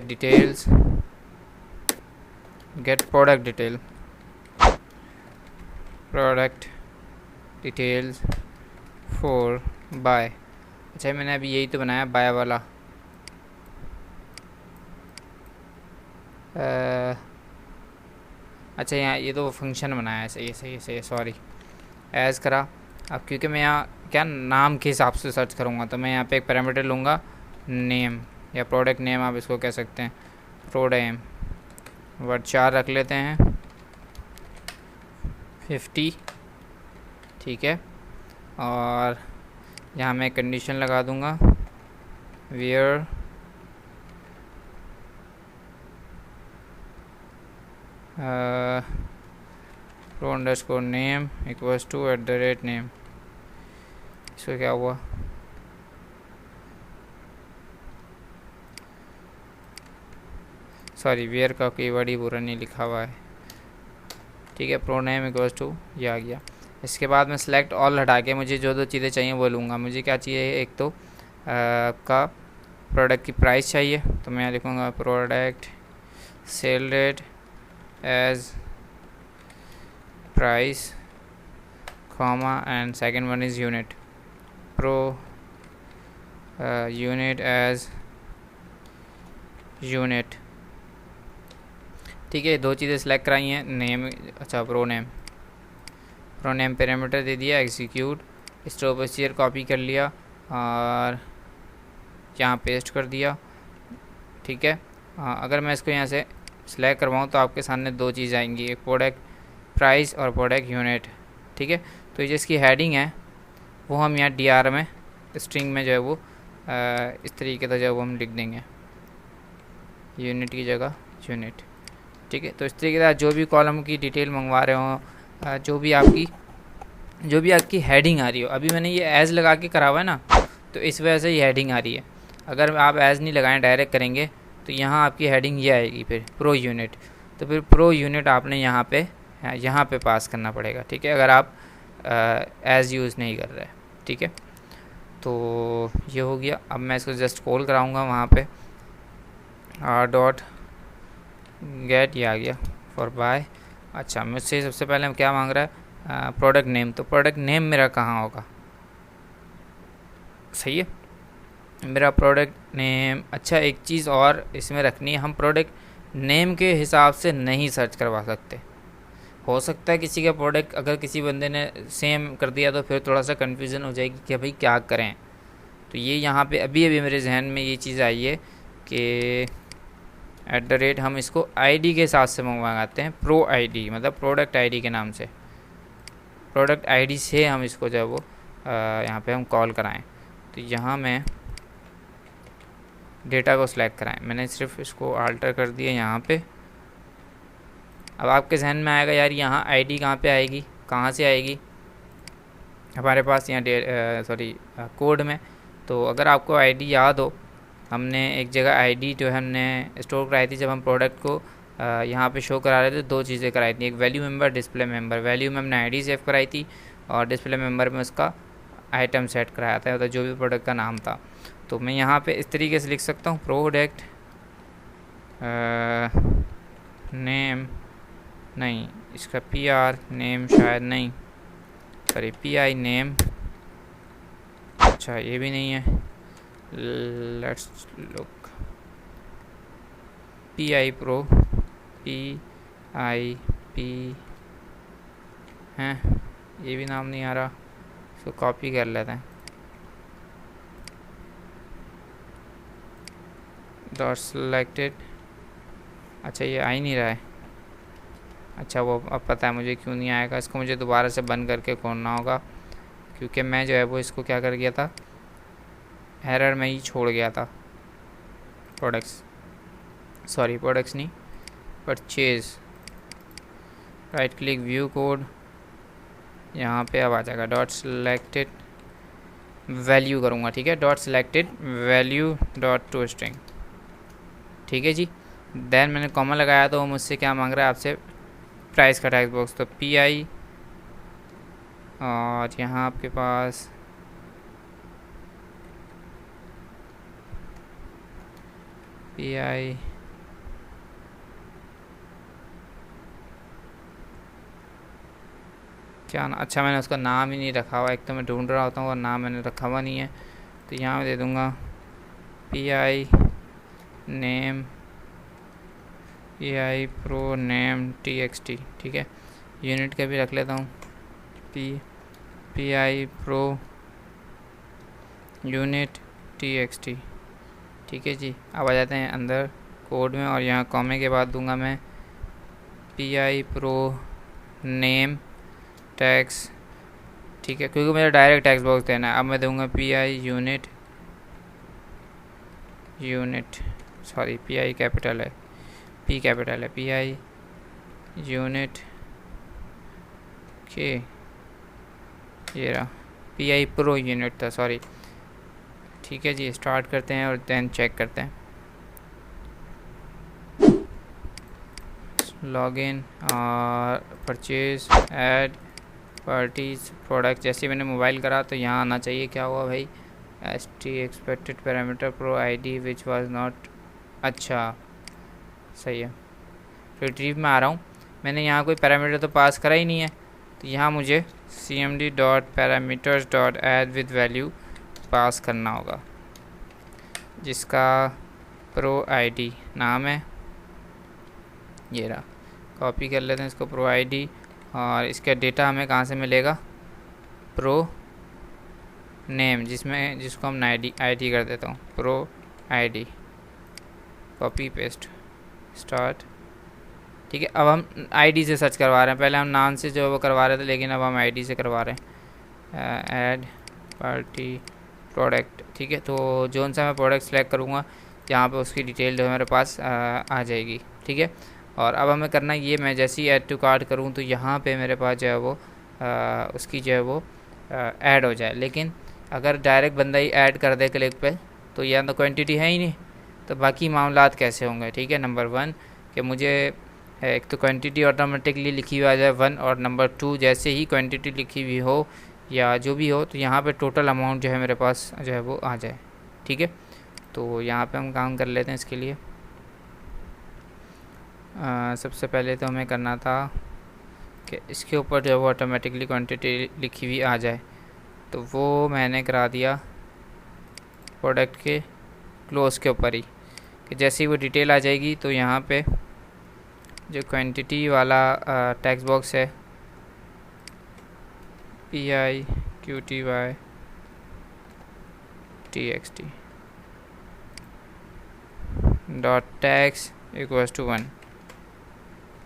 details, get product details for buy. अच्छा, मैंने अभी यही तो बनाया बाय वाला। अच्छा, यहाँ ये तो फंक्शन बनाया है। सही है, सॉरी, एज करा। अब क्योंकि मैं यहाँ क्या नाम के हिसाब से सर्च करूँगा, तो मैं यहाँ पे एक पैरामीटर लूँगा नेम, या प्रोडक्ट नेम आप इसको कह सकते हैं, प्रोडेम वर्ड 4 रख लेते हैं, 50। ठीक है, और यहाँ मैं कंडीशन लगा दूँगा where pro underscore name equals to @name. इसको क्या हुआ, सॉरी वेयर का कीवर्ड ही पूरा नहीं लिखा हुआ है, ठीक है। प्रो नेम इक्वल्स टू ये आ गया। इसके बाद मैं सेलेक्ट ऑल हटा के मुझे जो दो चीज़ें चाहिए वो लूँगा। मुझे क्या चाहिए, एक तो आपका प्रोडक्ट की प्राइस चाहिए, तो मैं लिखूँगा product sale rate as price comma and second one is unit, pro unit as unit, ठीक है। दो चीज़ें सेलेक्ट कराई हैं, नेम, अच्छा प्रो नेम पैरामीटर दे दिया, एग्जीक्यूट, स्टोर प्रोसीजर कॉपी कर लिया और यहाँ पेस्ट कर दिया, ठीक है। अगर मैं इसको यहाँ से सिलेक्ट करवाऊँ तो आपके सामने दो चीज़ आएंगी, एक प्रोडक्ट प्राइस और प्रोडक्ट यूनिट, ठीक है। तो ये जिसकी हेडिंग है वो हम यहाँ DR में स्ट्रिंग में जो है वो इस तरीके से जो है वो हम लिख देंगे, यूनिट की जगह यूनिट, ठीक है। तो इस तरीके से जो भी कॉलम की डिटेल मंगवा रहे हो, जो भी आपकी हेडिंग आ रही हो, अभी मैंने ये एज लगा के करा हुआ है ना, तो इस वजह से ये हेडिंग आ रही है। अगर आप एज नहीं लगाएं डायरेक्ट करेंगे तो यहाँ आपकी हेडिंग ये आएगी फिर प्रो यूनिट, तो फिर प्रो यूनिट आपने यहाँ पे पास करना पड़ेगा, ठीक है, अगर आप एज यूज़ नहीं कर रहे, ठीक है। तो ये हो गया। अब मैं इसको जस्ट कॉल कराऊँगा वहाँ पे डॉट गेट, ये आ गया फॉर बाय। अच्छा, मुझसे सबसे पहले क्या मांग रहा है, प्रोडक्ट नेम, तो प्रोडक्ट नेम मेरा कहाँ होगा, सही है, मेरा प्रोडक्ट नेम। अच्छा, एक चीज़ और इसमें रखनी है, हम प्रोडक्ट नेम के हिसाब से नहीं सर्च करवा सकते। हो सकता है किसी का प्रोडक्ट अगर किसी बंदे ने सेम कर दिया तो फिर थोड़ा सा कन्फ्यूज़न हो जाएगी कि भाई क्या करें। तो ये यहाँ पे अभी मेरे जहन में ये चीज़ आई है कि @ हम इसको ID के साथ से मंगवाते हैं, प्रो ID मतलब प्रोडक्ट ID के नाम से, प्रोडक्ट ID से हम इसको जो है वो यहाँ पे हम कॉल कराएं। तो यहाँ मैं डेटा को सिलेक्ट कराएं, मैंने सिर्फ इसको आल्टर कर दिया यहाँ पे। अब आपके जहन में आएगा यार यहाँ ID कहाँ पे आएगी, कहाँ से आएगी हमारे पास यहाँ कोड में। तो अगर आपको ID याद हो, हमने एक जगह ID जो है हमने स्टोर कराई थी जब हम प्रोडक्ट को यहाँ पे शो करा रहे थे, दो चीज़ें कराई थी, एक value member, display member. Value में हमने ID सेव कराई थी और डिस्प्ले मेंबर में उसका आइटम सेट कराया था, मतलब जो भी प्रोडक्ट का नाम था। तो मैं यहाँ पे इस तरीके से लिख सकता हूँ, प्रोडक्ट नेम नहीं, इसका PR नेम शायद नहीं, सॉरी PI नेम, अच्छा ये भी नहीं है, let's look PI pro PIP हैं, ये भी नाम नहीं आ रहा, इसको कॉपी कर लेते हैं, डॉट सिलेक्टेड। अच्छा ये आ ही नहीं रहा है, अच्छा वो अब पता है मुझे क्यों नहीं आएगा, इसको मुझे दोबारा से बंद करके खोलना होगा, क्योंकि मैं जो है वो इसको क्या कर गया था, एरर में ही छोड़ गया था। प्रोडक्ट्स नहीं, purchase, right click view code, यहाँ पे अब आ जाएगा डॉट सिलेक्टेड वैल्यू करूँगा, ठीक है, dot selected value dot to string, ठीक है जी। देन मैंने कॉमा लगाया तो वो मुझसे क्या मांग रहा है आपसे, प्राइस का टेक्स्ट बॉक्स, तो PI और यहाँ आपके पास PI क्या ना, अच्छा मैंने उसका नाम ही नहीं रखा हुआ, एक तो मैं ढूंढ रहा होता हूँ और नाम मैंने रखा हुआ नहीं है, तो यहाँ मैं दे दूँगा PI name, PI pro name TXT, ठीक है। यूनिट का भी रख लेता हूँ, PI प्रो यूनिट TXT, ठीक है जी। अब आ जाते हैं अंदर कोड में और यहाँ कॉमे के बाद दूंगा मैं PI प्रो नेम टैक्स, ठीक है, क्योंकि मुझे डायरेक्ट टेक्स्ट बॉक्स देना है। अब मैं दूंगा PI unit, sorry PI capital है, P कैपिटल है, PI यूनिट के, ये रहा PI प्रो यूनिट था, सॉरी। ठीक है जी, स्टार्ट करते हैं और देन चेक करते हैं। लॉगिन और परचेज, ऐड पार्टीज, प्रोडक्ट। जैसे मैंने मोबाइल करा तो यहाँ आना चाहिए। क्या हुआ भाई? ST expected parameter pro ID which was not. अच्छा सही है, रिट्रीव में आ रहा हूँ। मैंने यहाँ कोई पैरामीटर तो पास करा ही नहीं है, तो यहाँ मुझे cmd.parameters.add विद वैल्यू पास करना होगा, जिसका प्रो ID नाम है। ये रहा, कॉपी कर लेते हैं इसको, प्रो ID। और इसका डेटा हमें कहाँ से मिलेगा? प्रो नेम, जिसको हम ID कर देता हूँ, pro ID। Copy paste, start. ठीक है, अब हम ID से सर्च करवा रहे हैं। पहले हम नाम से जो वो करवा रहे थे, लेकिन अब हम ID से करवा रहे हैं। Add party product. ठीक है, तो जोन सा मैं प्रोडक्ट सेलेक्ट करूँगा, यहाँ पे उसकी डिटेल जो है मेरे पास आ जाएगी। ठीक है, और अब हमें करना ये, मैं जैसे ही ऐड टू कार्ट करूँ तो यहाँ पे मेरे पास जो है वो उसकी जो है वो ऐड हो जाए। लेकिन अगर डायरेक्ट बंदा ही ऐड कर दे क्लिक पे, तो यहाँ तो क्वांटिटी है ही नहीं, तो बाकी मामलात कैसे होंगे? ठीक है, नंबर 1 कि मुझे एक तो क्वांटिटी ऑटोमेटिकली लिखी हुई आ जाए 1, और नंबर 2 जैसे ही क्वांटिटी लिखी हुई हो या जो भी हो, तो यहाँ पे टोटल अमाउंट जो है मेरे पास जो है वो आ जाए। ठीक है, तो यहाँ पे हम काम कर लेते हैं इसके लिए। सबसे पहले तो हमें करना था कि इसके ऊपर जो है वो ऑटोमेटिकली क्वांटिटी लिखी हुई आ जाए, तो वो मैंने करा दिया प्रोडक्ट के क्लोज के ऊपर ही, कि जैसे ही वो डिटेल आ जाएगी तो यहाँ पे जो क्वांटिटी वाला टेक्स्ट बॉक्स है, PIQTY dot text equals to 1।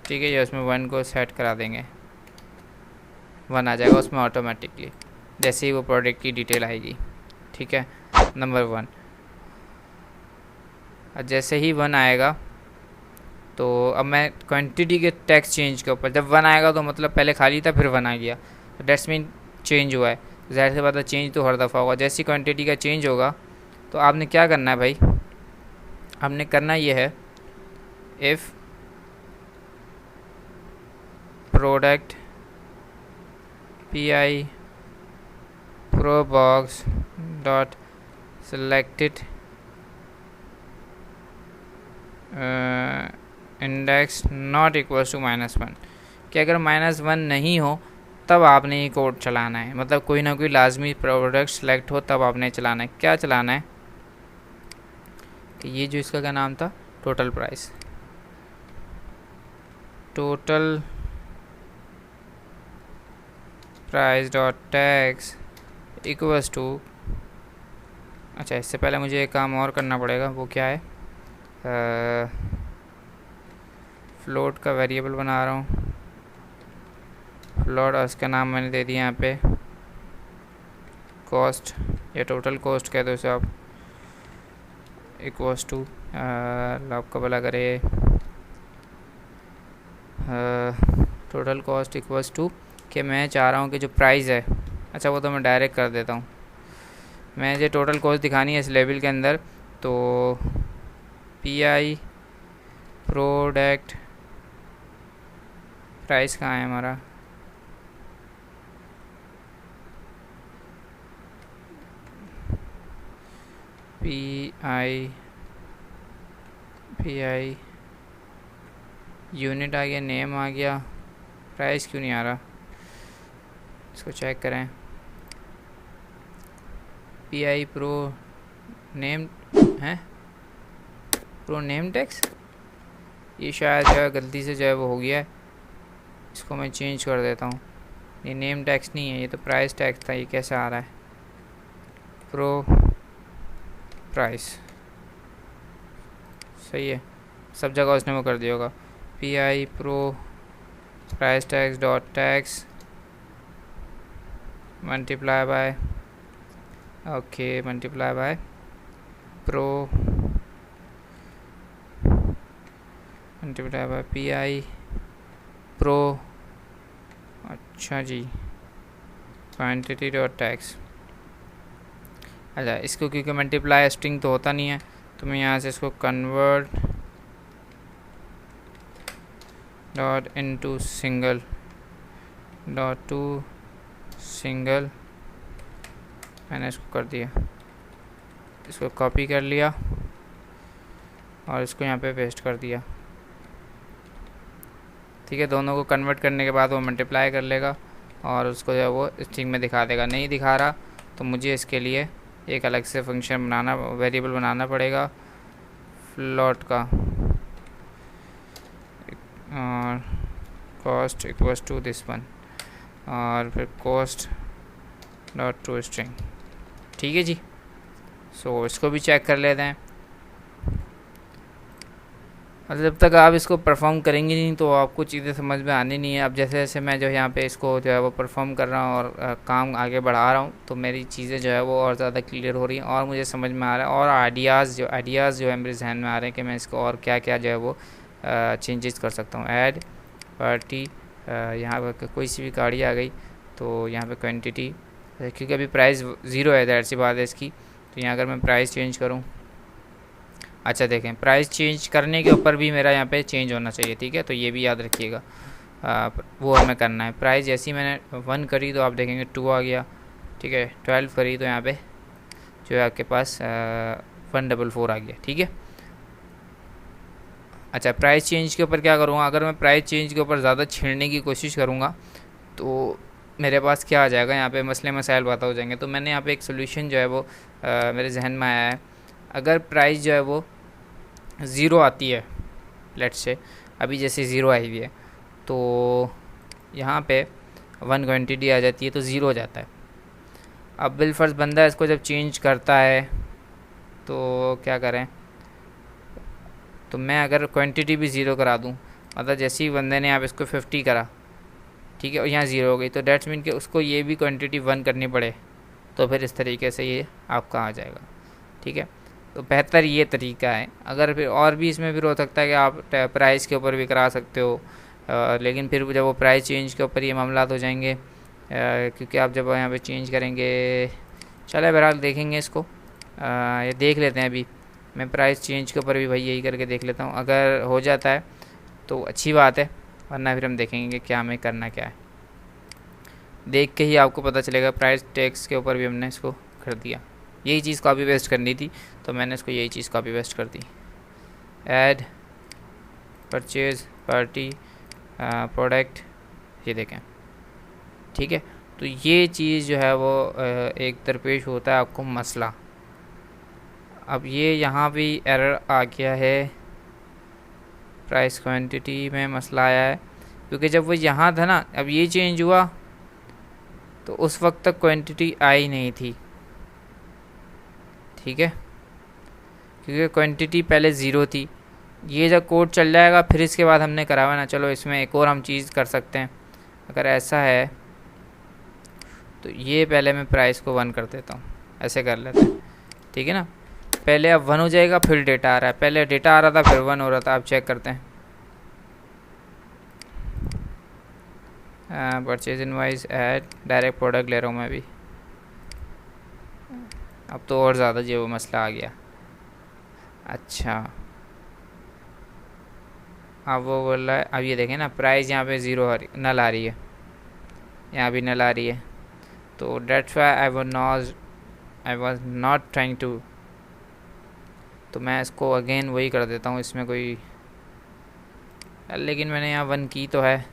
ठीक है, ये उसमें 1 को सेट करा देंगे, 1 आ जाएगा उसमें ऑटोमेटिकली जैसे ही वो प्रोडक्ट की डिटेल आएगी। ठीक है, नंबर 1। जैसे ही 1 आएगा तो अब मैं क्वांटिटी के टैक्स चेंज के ऊपर, जब 1 आएगा तो मतलब पहले खाली था फिर 1 आ गया, तो डेट्स मीन चेंज हुआ है। ज़ाहिर सी बात है, चेंज तो हर दफ़ा होगा। जैसी क्वांटिटी का चेंज होगा तो आपने क्या करना है भाई? आपने करना ये है, if product PI pro box dot selected index not equals to -1, कि अगर -1 नहीं हो तब आपने ये कोड चलाना है। मतलब कोई ना कोई लाजमी प्रोडक्ट सेलेक्ट हो तब आपने चलाना है। क्या चलाना है कि ये जो इसका क्या नाम था, total price, total price dot text equals to. अच्छा, इससे पहले मुझे एक काम और करना पड़ेगा, वो क्या है? फ्लोट का वेरिएबल बना रहा हूँ, फ्लोट, और इसका नाम मैंने दे दिया यहाँ पे कॉस्ट, या टोटल कॉस्ट कह दो इसे आप, इक्वल्स टू आपका भला करे, टोटल कॉस्ट इक्वल्स टू, कि मैं चाह रहा हूँ कि जो प्राइस है, अच्छा वो तो मैं डायरेक्ट कर देता हूँ, मैं जो टोटल कॉस्ट दिखानी है इस लेवल के अंदर, तो PI प्रोडक्ट प्राइस कहाँ है हमारा, PI यूनिट आ गया, नेम आ गया, प्राइस क्यों नहीं आ रहा, इसको चेक करें। PI प्रो नेम है, प्रो नेम टैक्स, ये शायद जो है गलती से जो है वो हो गया है, इसको मैं चेंज कर देता हूँ। ये नेम टैक्स नहीं है, ये तो प्राइस टैक्स था, ये कैसे आ रहा है? प्रो प्राइस, सही है, सब जगह उसने वो कर दिया होगा। PI pro price tax dot tax multiply by, okay, multiply by pro multiply by PI pro, अच्छा जी, क्वांटिटी डॉट टैक्स। अच्छा, इसको क्योंकि मल्टीप्लाई स्ट्रिंग तो होता नहीं है, तो मैं यहाँ से इसको convert dot into single dot to single मैंने इसको कर दिया, इसको कॉपी कर लिया और इसको यहाँ पे पेस्ट कर दिया। ठीक है, दोनों को कन्वर्ट करने के बाद वो मल्टीप्लाई कर लेगा और उसको जो है वो स्ट्रिंग में दिखा देगा। नहीं दिखा रहा तो मुझे इसके लिए एक अलग से फंक्शन बनाना, वेरिएबल बनाना पड़ेगा फ्लोट का, और cost equals to this one, और फिर कॉस्ट डॉट टू स्ट्रिंग। ठीक है जी, सो इसको भी चेक कर लेते हैं। जब तक आप इसको परफॉर्म करेंगे नहीं तो आपको चीज़ें समझ में आनी नहीं है। अब जैसे जैसे मैं जो यहाँ पे इसको जो है वो परफॉर्म कर रहा हूँ और काम आगे बढ़ा रहा हूँ, तो मेरी चीज़ें जो है वो और ज़्यादा क्लियर हो रही हैं और मुझे समझ में आ रहा है, और आइडियाज़ जो है मेरे जहन में आ रहे हैं कि मैं इसको और क्या क्या जो है वो चेंजेस कर सकता हूँ। ऐड पार्टी, यहाँ पर कोई सी भी गाड़ी आ गई तो यहाँ पर क्वान्टिटी, क्योंकि अभी प्राइस 0 है, दैट सी बात है इसकी। तो यहाँ अगर मैं प्राइस चेंज करूँ, अच्छा देखें, प्राइस चेंज करने के ऊपर भी मेरा यहाँ पे चेंज होना चाहिए। ठीक है, तो ये भी याद रखिएगा, वो हमें करना है। प्राइस जैसी मैंने 1 करी तो आप देखेंगे 2 आ गया। ठीक है, 12 करी तो यहाँ पे जो है आपके पास 144 आ गया। ठीक है, अच्छा प्राइस चेंज के ऊपर क्या करूँगा, अगर मैं प्राइस चेंज के ऊपर ज़्यादा छेड़ने की कोशिश करूँगा तो मेरे पास क्या आ जाएगा, यहाँ पे मसले मसाइल बात हो जाएंगे। तो मैंने यहाँ पे एक सोल्यूशन जो है वो मेरे जहन में आया है। अगर प्राइस जो है वो 0 आती है, लेट्स से अभी जैसे 0 आई हुई है, तो यहाँ पे 1 क्वांटिटी आ जाती है तो 0 हो जाता है। अब बिलफर्ज बंदा इसको जब चेंज करता है तो क्या करें, तो मैं अगर क्वांटिटी भी 0 करा दूँ, मतलब जैसे ही बंदे ने आप इसको 50 करा, ठीक है, और यहाँ 0 हो गई, तो डेट्स मीन कि उसको ये भी क्वांटिटी 1 करनी पड़े, तो फिर इस तरीके से ये आपका आ जाएगा। ठीक है, तो बेहतर ये तरीका है। अगर फिर और भी इसमें फिर हो सकता है कि आप प्राइस के ऊपर भी करा सकते हो, लेकिन फिर जब वो प्राइस चेंज के ऊपर ये मामला हो जाएंगे, क्योंकि आप जब यहाँ पे चेंज करेंगे, चले बहरहाल देखेंगे इसको, ये देख लेते हैं। अभी मैं प्राइस चेंज के ऊपर भी भाई यही करके देख लेता हूँ, अगर हो जाता है तो अच्छी बात है, वरना फिर हम देखेंगे क्या हमें करना क्या है। देख के ही आपको पता चलेगा। प्राइस टैक्स के ऊपर भी हमने इसको कर दिया, यही चीज़ कॉपी पेस्ट करनी थी तो मैंने इसको यही चीज़ कॉपी पेस्ट कर दी। ऐड परचेज पार्टी प्रोडक्ट, ये देखें। ठीक है, तो ये चीज़ जो है वो एक दरपेश होता है आपको मसला। अब ये यहाँ भी एरर आ गया है, प्राइस क्वांटिटी में मसला आया है, क्योंकि जब वो यहाँ था ना, अब ये चेंज हुआ तो उस वक्त तक क्वांटिटी आई नहीं थी। ठीक है, क्योंकि क्वांटिटी पहले 0 थी। ये जब कोड चल जाएगा फिर इसके बाद हमने करा हुआ ना, चलो इसमें एक और हम चीज़ कर सकते हैं। अगर ऐसा है तो ये पहले मैं प्राइस को 1 कर देता हूँ, ऐसे कर लेते हैं। ठीक है ना, पहले अब 1 हो जाएगा, फिर डेटा आ रहा है, पहले डेटा आ रहा था फिर 1 हो रहा था। आप चेक करते हैं, purchase invoice add direct product ले रहा हूँ मैं भी। अब तो और ज़्यादा जो वो मसला आ गया। अच्छा, अब वो बोल रहा है, अब ये देखें ना, प्राइस यहाँ पे 0 नल आ रही है, यहाँ भी नल आ रही है। तो that's why I was not trying to, तो मैं इसको अगेन वही कर देता हूँ, इसमें कोई, लेकिन मैंने यहाँ 1 की तो है,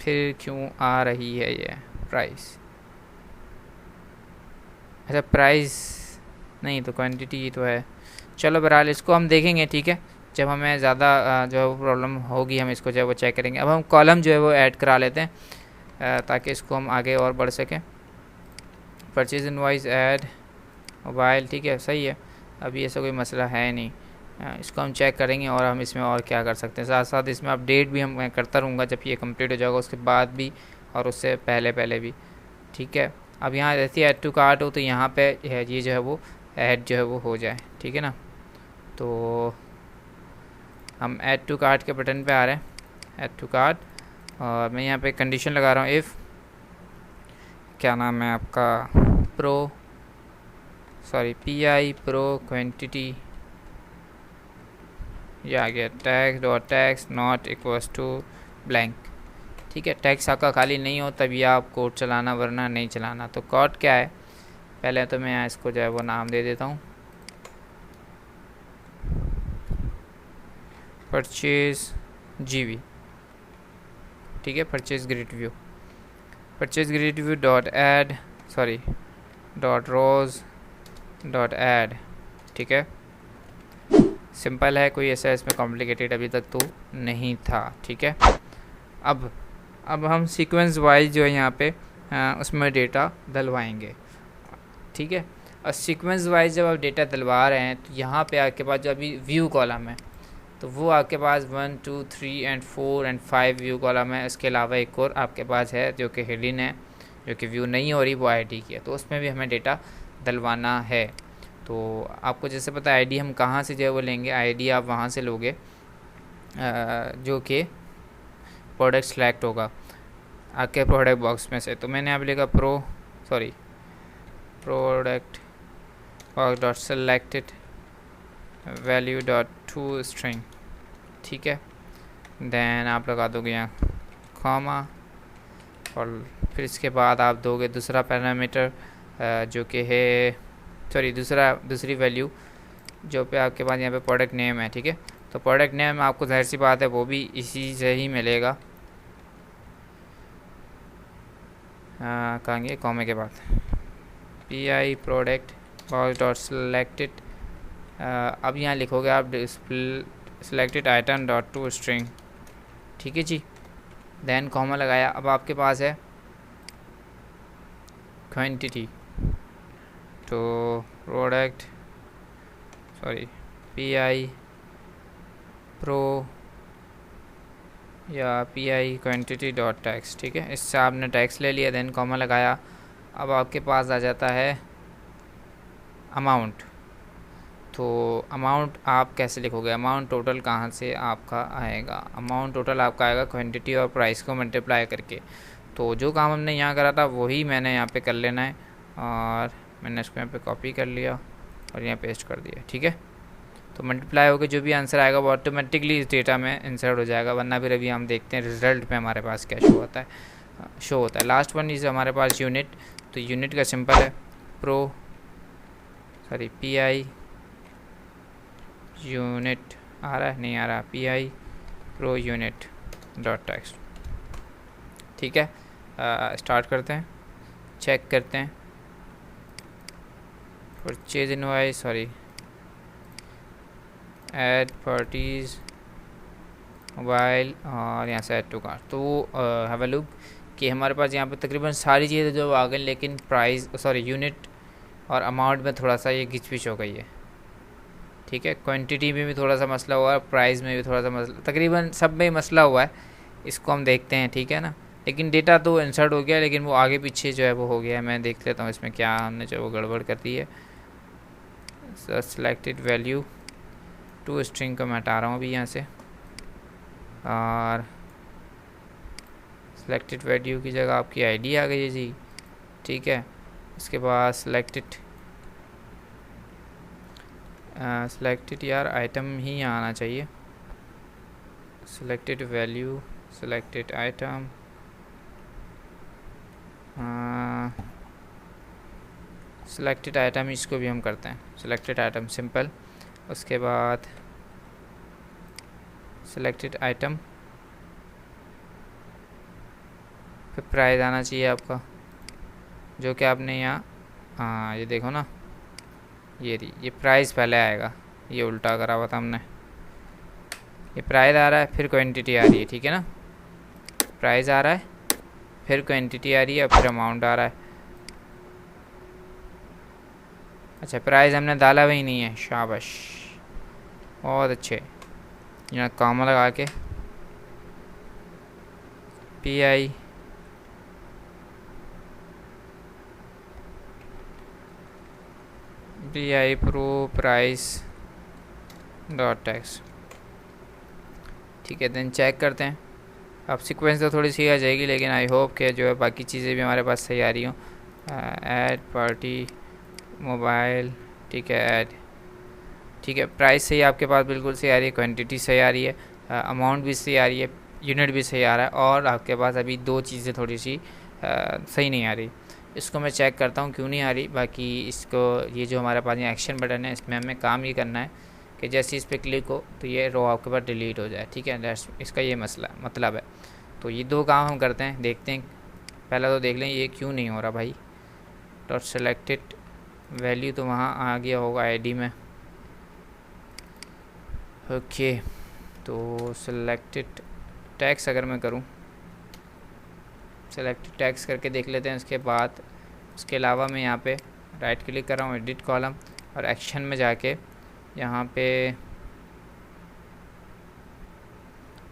फिर क्यों आ रही है ये प्राइस। अच्छा प्राइस नहीं तो क्वांटिटी ही तो है। चलो बहरहाल इसको हम देखेंगे। ठीक है, जब हमें ज़्यादा जो है वो प्रॉब्लम होगी हम इसको जो है वो चेक करेंगे। अब हम कॉलम जो है वो ऐड करा लेते हैं ताकि इसको हम आगे और बढ़ सकें। परचेज इनवॉइस ऐड मोबाइल, ठीक है सही है, अभी ऐसा कोई मसला है नहीं। इसको हम चेक करेंगे और हम इसमें और क्या कर सकते हैं। साथ साथ इसमें अपडेट भी मैं करता रहूँगा जब ये कंप्लीट हो जाएगा, उसके बाद भी और उससे पहले भी। ठीक है, अब यहाँ जैसे ऐड टू कार्ट हो तो यहाँ पे ये जो है वो ऐड जो है वो हो जाए। ठीक है ना, तो हम ऐड टू कार्ट के बटन पे आ रहे हैं, ऐड टू कार्ट, और मैं यहाँ पे कंडीशन लगा रहा हूँ इफ़ क्या नाम है आपका पी आई प्रो क्वांटिटी, ये आ गया text dot text not equals to blank. ठीक है, टैक्स आपका खाली नहीं हो तभी आप कोड चलाना, वरना नहीं चलाना। तो कोड क्या है, पहले तो मैं यहाँ इसको जो है वो नाम दे देता हूँ, परचेज जीवी। ठीक है, purchase grid view dot add dot rows dot add. ठीक है, सिंपल है, कोई ऐसा इसमें कॉम्प्लिकेटेड अभी तक तो नहीं था। ठीक है, अब हम सीक्वेंस वाइज जो है यहाँ पे उसमें डेटा डलवाएंगे। ठीक है, और सीक्वेंस वाइज जब आप डेटा डलवा रहे हैं तो यहाँ पे आपके पास जो अभी व्यू कॉलम है तो वो आपके पास 1 2 3 एंड 4 एंड 5 व्यू कॉलम है। इसके अलावा एक और आपके पास है जो कि हिडन है, जो कि व्यू नहीं हो रही, वो आईडी की है, तो उसमें भी हमें डेटा डलवाना है। तो आपको जैसे पता है आईडी हम कहाँ से जो है वो लेंगे, आईडी आप वहाँ से लोगे जो कि प्रोडक्ट सेलेक्ट होगा आपके प्रोडक्ट बॉक्स में से। तो मैंने यहाँ लिखा product box dot selected value dot to string. ठीक है, देन आप लगा दोगे यहाँ कॉमा, और फिर इसके बाद आप दोगे दूसरा पैरामीटर जो कि है दूसरी वैल्यू जो पे आपके पास यहाँ पे प्रोडक्ट नेम है। ठीक है, तो प्रोडक्ट नेम आपको जाहिर सी बात है वो भी इसी से ही मिलेगा, कहेंगे कॉमे के बाद P I product box dot selected, अब यहाँ लिखोगे आप selected item dot to string. ठीक है जी, देन कॉमा लगाया। अब आपके पास है क्वांटिटी, तो प्रोडक्ट पी आई प्रो या P I quantity dot tax. ठीक है, इससे आपने टैक्स ले लिया, देन कॉमा लगाया। अब आपके पास आ जाता है अमाउंट। तो अमाउंट आप कैसे लिखोगे, अमाउंट टोटल कहाँ से आपका आएगा, अमाउंट टोटल आपका आएगा क्वांटिटी और प्राइस को मल्टीप्लाई करके। तो जो काम हमने यहाँ करा था वही मैंने यहाँ पे कर लेना है, और मैंने इसको यहाँ पे कॉपी कर लिया और यहाँ पेस्ट कर दिया। ठीक है, तो मल्टीप्लाई होकर जो भी आंसर आएगा वो ऑटोमेटिकली इस डेटा में इंसर्ट हो जाएगा, वरना फिर अभी हम देखते हैं रिजल्ट पे हमारे पास क्या शो होता है। लास्ट वन इज़ हमारे पास यूनिट। तो यूनिट का सिंपल है पी आई यूनिट, आ रहा है नहीं आ रहा, P I pro unit dot text. ठीक है, स्टार्ट करते हैं, चेक करते हैं। Purchase invoice add parties mobile, और यहाँ से ऐड टू कार्ट। तो हैव अ लुक कि हमारे पास यहाँ पे तकरीबन सारी चीज़ें जो आ गई, लेकिन प्राइस यूनिट और अमाउंट में थोड़ा सा ये घिचपिच हो गई है। ठीक है, क्वांटिटी में भी थोड़ा सा मसला हुआ है, प्राइस में भी थोड़ा सा मसला, तकरीबन सब में मसला हुआ है। इसको हम देखते हैं, ठीक है ना। लेकिन डेटा तो इंसर्ट हो गया, लेकिन वो आगे पीछे जो है वो हो गया है। मैं देख लेता हूँ इसमें क्या हमने जो वो गड़बड़ कर दी है। सेलेक्टेड वैल्यू टू स्ट्रिंग को मैं हटा रहा हूँ अभी यहाँ से, और सेलेक्टेड वैल्यू की जगह आपकी आईडी आ गई है जी। ठीक है, इसके बाद सेलेक्टेड यार आइटम ही आना चाहिए। Selected value selected item, selected item, इसको भी हम करते हैं सेलेक्टेड आइटम सिंपल। उसके बाद सेलेक्टेड आइटम, फिर प्राइस आना चाहिए आपका, जो कि आपने यहाँ ये देखो ना, ये प्राइस पहले आएगा, ये उल्टा करा हुआ था हमने। ये प्राइस आ रहा है, फिर क्वांटिटी आ रही है। ठीक है ना, प्राइस आ रहा है, फिर क्वांटिटी आ रही है, फिर अमाउंट आ रहा है। अच्छा, प्राइस हमने डाला भी नहीं है, शाबाश, बहुत अच्छे। यहाँ कॉमा लगा के P I pro price dot text. ठीक है, देन चेक करते हैं। अब सीक्वेंस तो थोड़ी सी आ जाएगी, लेकिन आई होप कि जो है बाकी चीज़ें भी हमारे पास सही आ रही हों। ऐड पार्टी मोबाइल, ठीक है, ऐड, ठीक है। प्राइस सही आपके पास बिल्कुल सही आ रही है, क्वांटिटी सही आ रही है, अमाउंट भी सही आ रही है, यूनिट भी सही आ रहा है, और आपके पास अभी दो चीज़ें थोड़ी सी सही नहीं आ रही। इसको मैं चेक करता हूँ क्यों नहीं आ रही। बाकी इसको, ये जो हमारे पास ये एक्शन बटन है, इसमें हमें काम ये करना है कि जैसे इस पर क्लिक हो तो ये रो आपके पास डिलीट हो जाए, ठीक है। इसका ये मसला मतलब है। तो ये दो काम हम करते हैं, देखते हैं। पहला तो देख लें ये क्यों नहीं हो रहा भाई। डॉट सेलेक्टेड वैल्यू तो वहाँ आ गया होगा आईडी में, ओके। तो सिलेक्टेड टैक्स अगर मैं करूं, सिलेक्टेड टैक्स करके देख लेते हैं। उसके बाद उसके अलावा मैं यहाँ पे राइट क्लिक कर रहा हूँ, एडिट कॉलम, और एक्शन में जाके यहाँ पे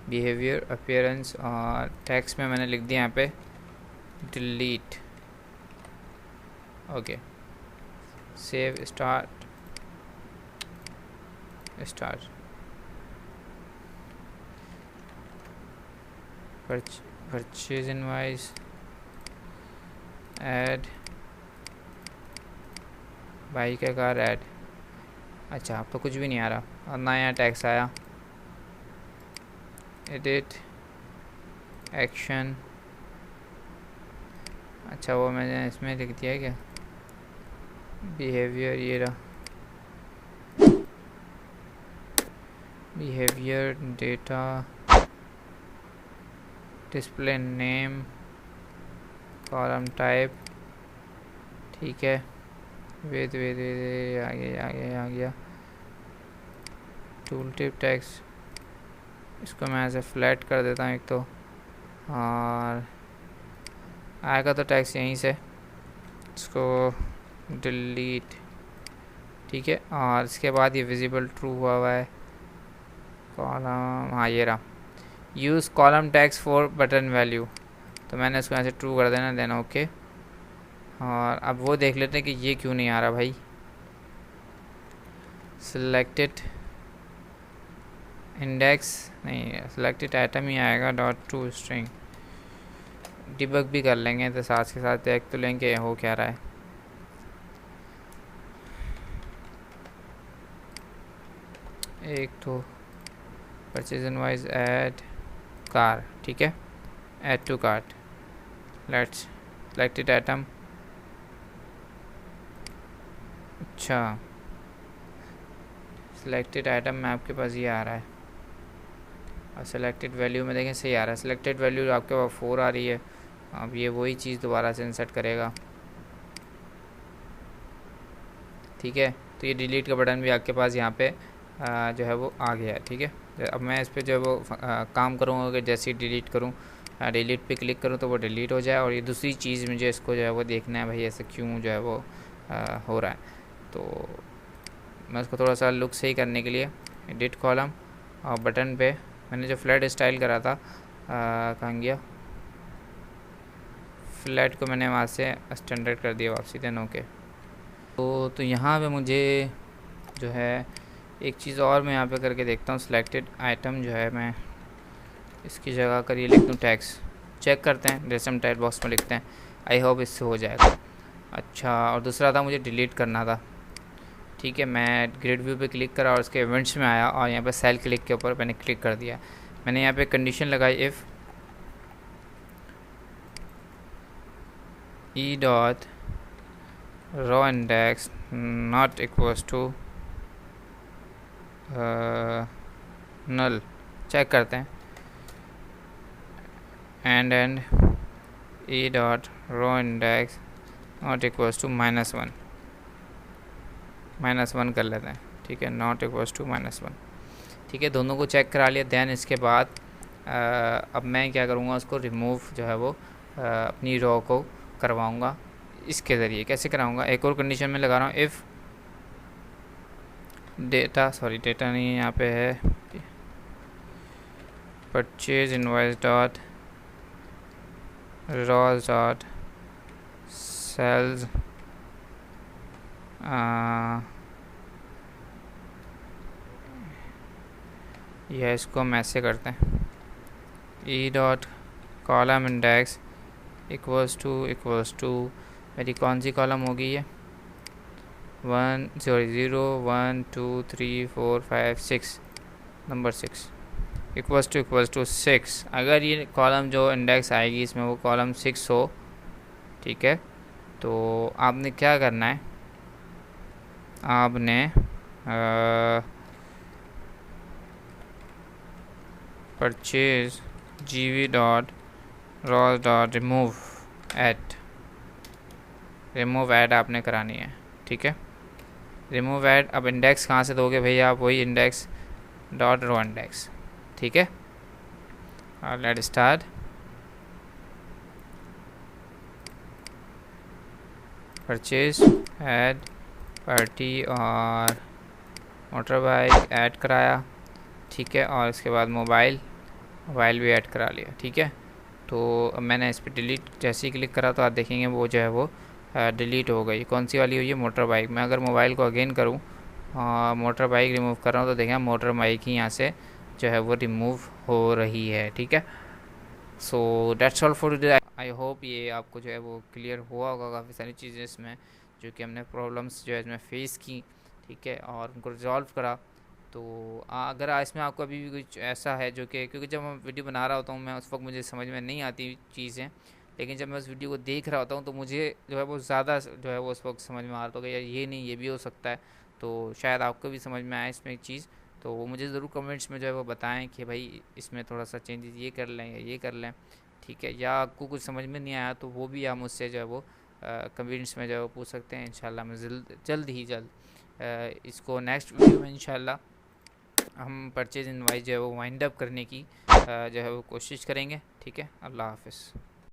बिहेवियर अपीयरेंस, और टैक्स में मैंने लिख दिया यहाँ पे delete, okay. Save, start purchase invoice, add भाई का कार ऐड। अच्छा, अब तो कुछ भी नहीं आ रहा, और ना यहाँ टैक्स आया। एडिट एक्शन, अच्छा वो मैंने इसमें लिख दिया है क्या, बिहेवियर, ये रहा behaviour data display name column type, ठीक है। वेद आ गया टूल टिप टैक्स, इसको मैं ऐसे फ्लैट कर देता हूँ एक तो, और आएगा तो टैक्स यहीं से, इसको डिलीट, ठीक है। और इसके बाद ये विजिबल ट्रू हुआ है कॉलम, हाँ ये रहा, use column tax for button value, तो मैंने इसको ऐसे ट्रू कर देना, देना ओके। और अब वो देख लेते हैं कि ये क्यों नहीं आ रहा भाई। सिलेक्टेड इंडेक्स नहीं, सिलेक्टेड आइटम ही आएगा, डॉट टू स्ट्रिंग। डिबग भी कर लेंगे तो साथ के साथ देख तो लेंगे हो क्या रहा है। एक तो परचेज इनवाइस ऐड कार, ठीक है, add to cart, let's selected item, अच्छा सिलेक्टेड आइटम में आपके पास ये आ रहा है, और सिलेक्टेड वैल्यू में देखें सही आ रहा है। सिलेक्टेड वैल्यू आपके पास 4 आ रही है। अब ये वही चीज़ दोबारा से इंसर्ट करेगा, ठीक है। तो ये डिलीट का बटन भी आपके पास यहाँ पे जो है वो आ गया है, ठीक है। अब मैं इस पर जो है वो काम करूँगा कि जैसे ही डिलीट करूँ, डिलीट पे क्लिक करूँ तो वो डिलीट हो जाए। और ये दूसरी चीज़ मुझे इसको जो है वो देखना है भाई, ऐसे क्यों जो है वो हो रहा है। तो मैं उसको थोड़ा सा लुक सही करने के लिए एडिट कॉलम, और बटन पे मैंने जो फ्लैट स्टाइल करा था, कहाँ गया, फ्लैट को मैंने वहाँ से स्टैंडर्ड कर दिया वापसी, देन ओके। तो यहाँ पे मुझे जो है एक चीज़ और मैं यहाँ पे करके देखता हूँ। सिलेक्टेड आइटम जो है, मैं इसकी जगह कर ये लिख दूँ टैक्स, चेक करते हैं, जैसे हम टाइट बॉक्स में लिखते हैं। आई होप इससे हो जाएगा। अच्छा, और दूसरा था मुझे डिलीट करना था, ठीक है। मैं ग्रिड व्यू पे क्लिक करा और उसके इवेंट्स में आया, और यहाँ पे सेल क्लिक के ऊपर मैंने क्लिक कर दिया। मैंने यहाँ पे कंडीशन लगाई, if E dot row index not equals to null, check करते हैं, and E dot row index not equals to -1, -1 कर लेते हैं, ठीक है। नॉट इक्वल्स टू -1, ठीक है। दोनों को चेक करा लिया। दैन इसके बाद अब मैं क्या करूँगा, उसको रिमूव जो है वो अपनी रो को करवाऊँगा इसके ज़रिए। कैसे कराऊँगा, एक और कंडीशन में लगा रहा हूँ, इफ़ डेटा, सॉरी डेटा नहीं यहाँ पे है, purchase invoice dot rows dot sales या इसको हम ऐसे करते हैं, E dot column index equals to मेरी कौन सी कॉलम होगी ये, 0 1 2 3 4 5 6, नंबर 6 इक्वल्स टू 6। अगर ये कॉलम जो इंडेक्स आएगी इसमें वो कॉलम 6 हो, ठीक है, तो आपने क्या करना है, आपने purchase gv dot Ross dot remove add आपने करानी है, ठीक है। रिमूव ऐड, अब इंडेक्स कहाँ से दोगे भैया, आप वही इंडेक्स डॉट रो इंडेक्स, ठीक है। Let start. Purchase add party और मोटर बाइक ऐड कराया, ठीक है, और इसके बाद मोबाइल भी ऐड करा लिया, ठीक है। तो अब मैंने इस पर डिलीट जैसे ही क्लिक करा तो आप देखेंगे वो जो है वो डिलीट हो गई। कौन सी वाली हुई है, मोटर बाइक। मैं अगर मोबाइल को अगेन करूँ, मोटर बाइक रिमूव कर रहा हूँ, तो देखें मोटर बाइक ही यहाँ से जो है वो रिमूव हो रही है, ठीक है। So that's all for today. I hope ये आपको जो है वो क्लियर हुआ होगा। काफ़ी सारी चीज़ें इसमें जो कि हमने प्रॉब्लम्स जो है इसमें फेस की, ठीक है, और उनको रिजॉल्व करा। तो अगर इसमें आपको अभी भी कुछ ऐसा है जो कि, क्योंकि जब मैं वीडियो बना रहा होता हूँ मैं उस वक्त मुझे समझ में नहीं आती चीज़ें, लेकिन जब मैं उस वीडियो को देख रहा होता हूँ तो मुझे जो है वो ज़्यादा जो है वो उस वक्त समझ में आ रहा होगा, यार ये नहीं ये भी हो सकता है। तो शायद आपको भी समझ में आए इसमें एक चीज़, तो वो मुझे ज़रूर कमेंट्स में जो है वो बताएं कि भाई इसमें थोड़ा सा चेंजेस ये कर लें या ये कर लें, ठीक है। या आपको कुछ समझ में नहीं आया तो वो भी आप मुझसे जो है वो कमेंट्स में जो है वो पूछ सकते हैं। इंशाल्लाह मैं जल्द इसको नेक्स्ट वीडियो में इंशाल्लाह हम परचेज इनवाइस जो है वो वाइंड अप करने की जो है वो कोशिश करेंगे, ठीक है। अल्लाह हाफ़िज़।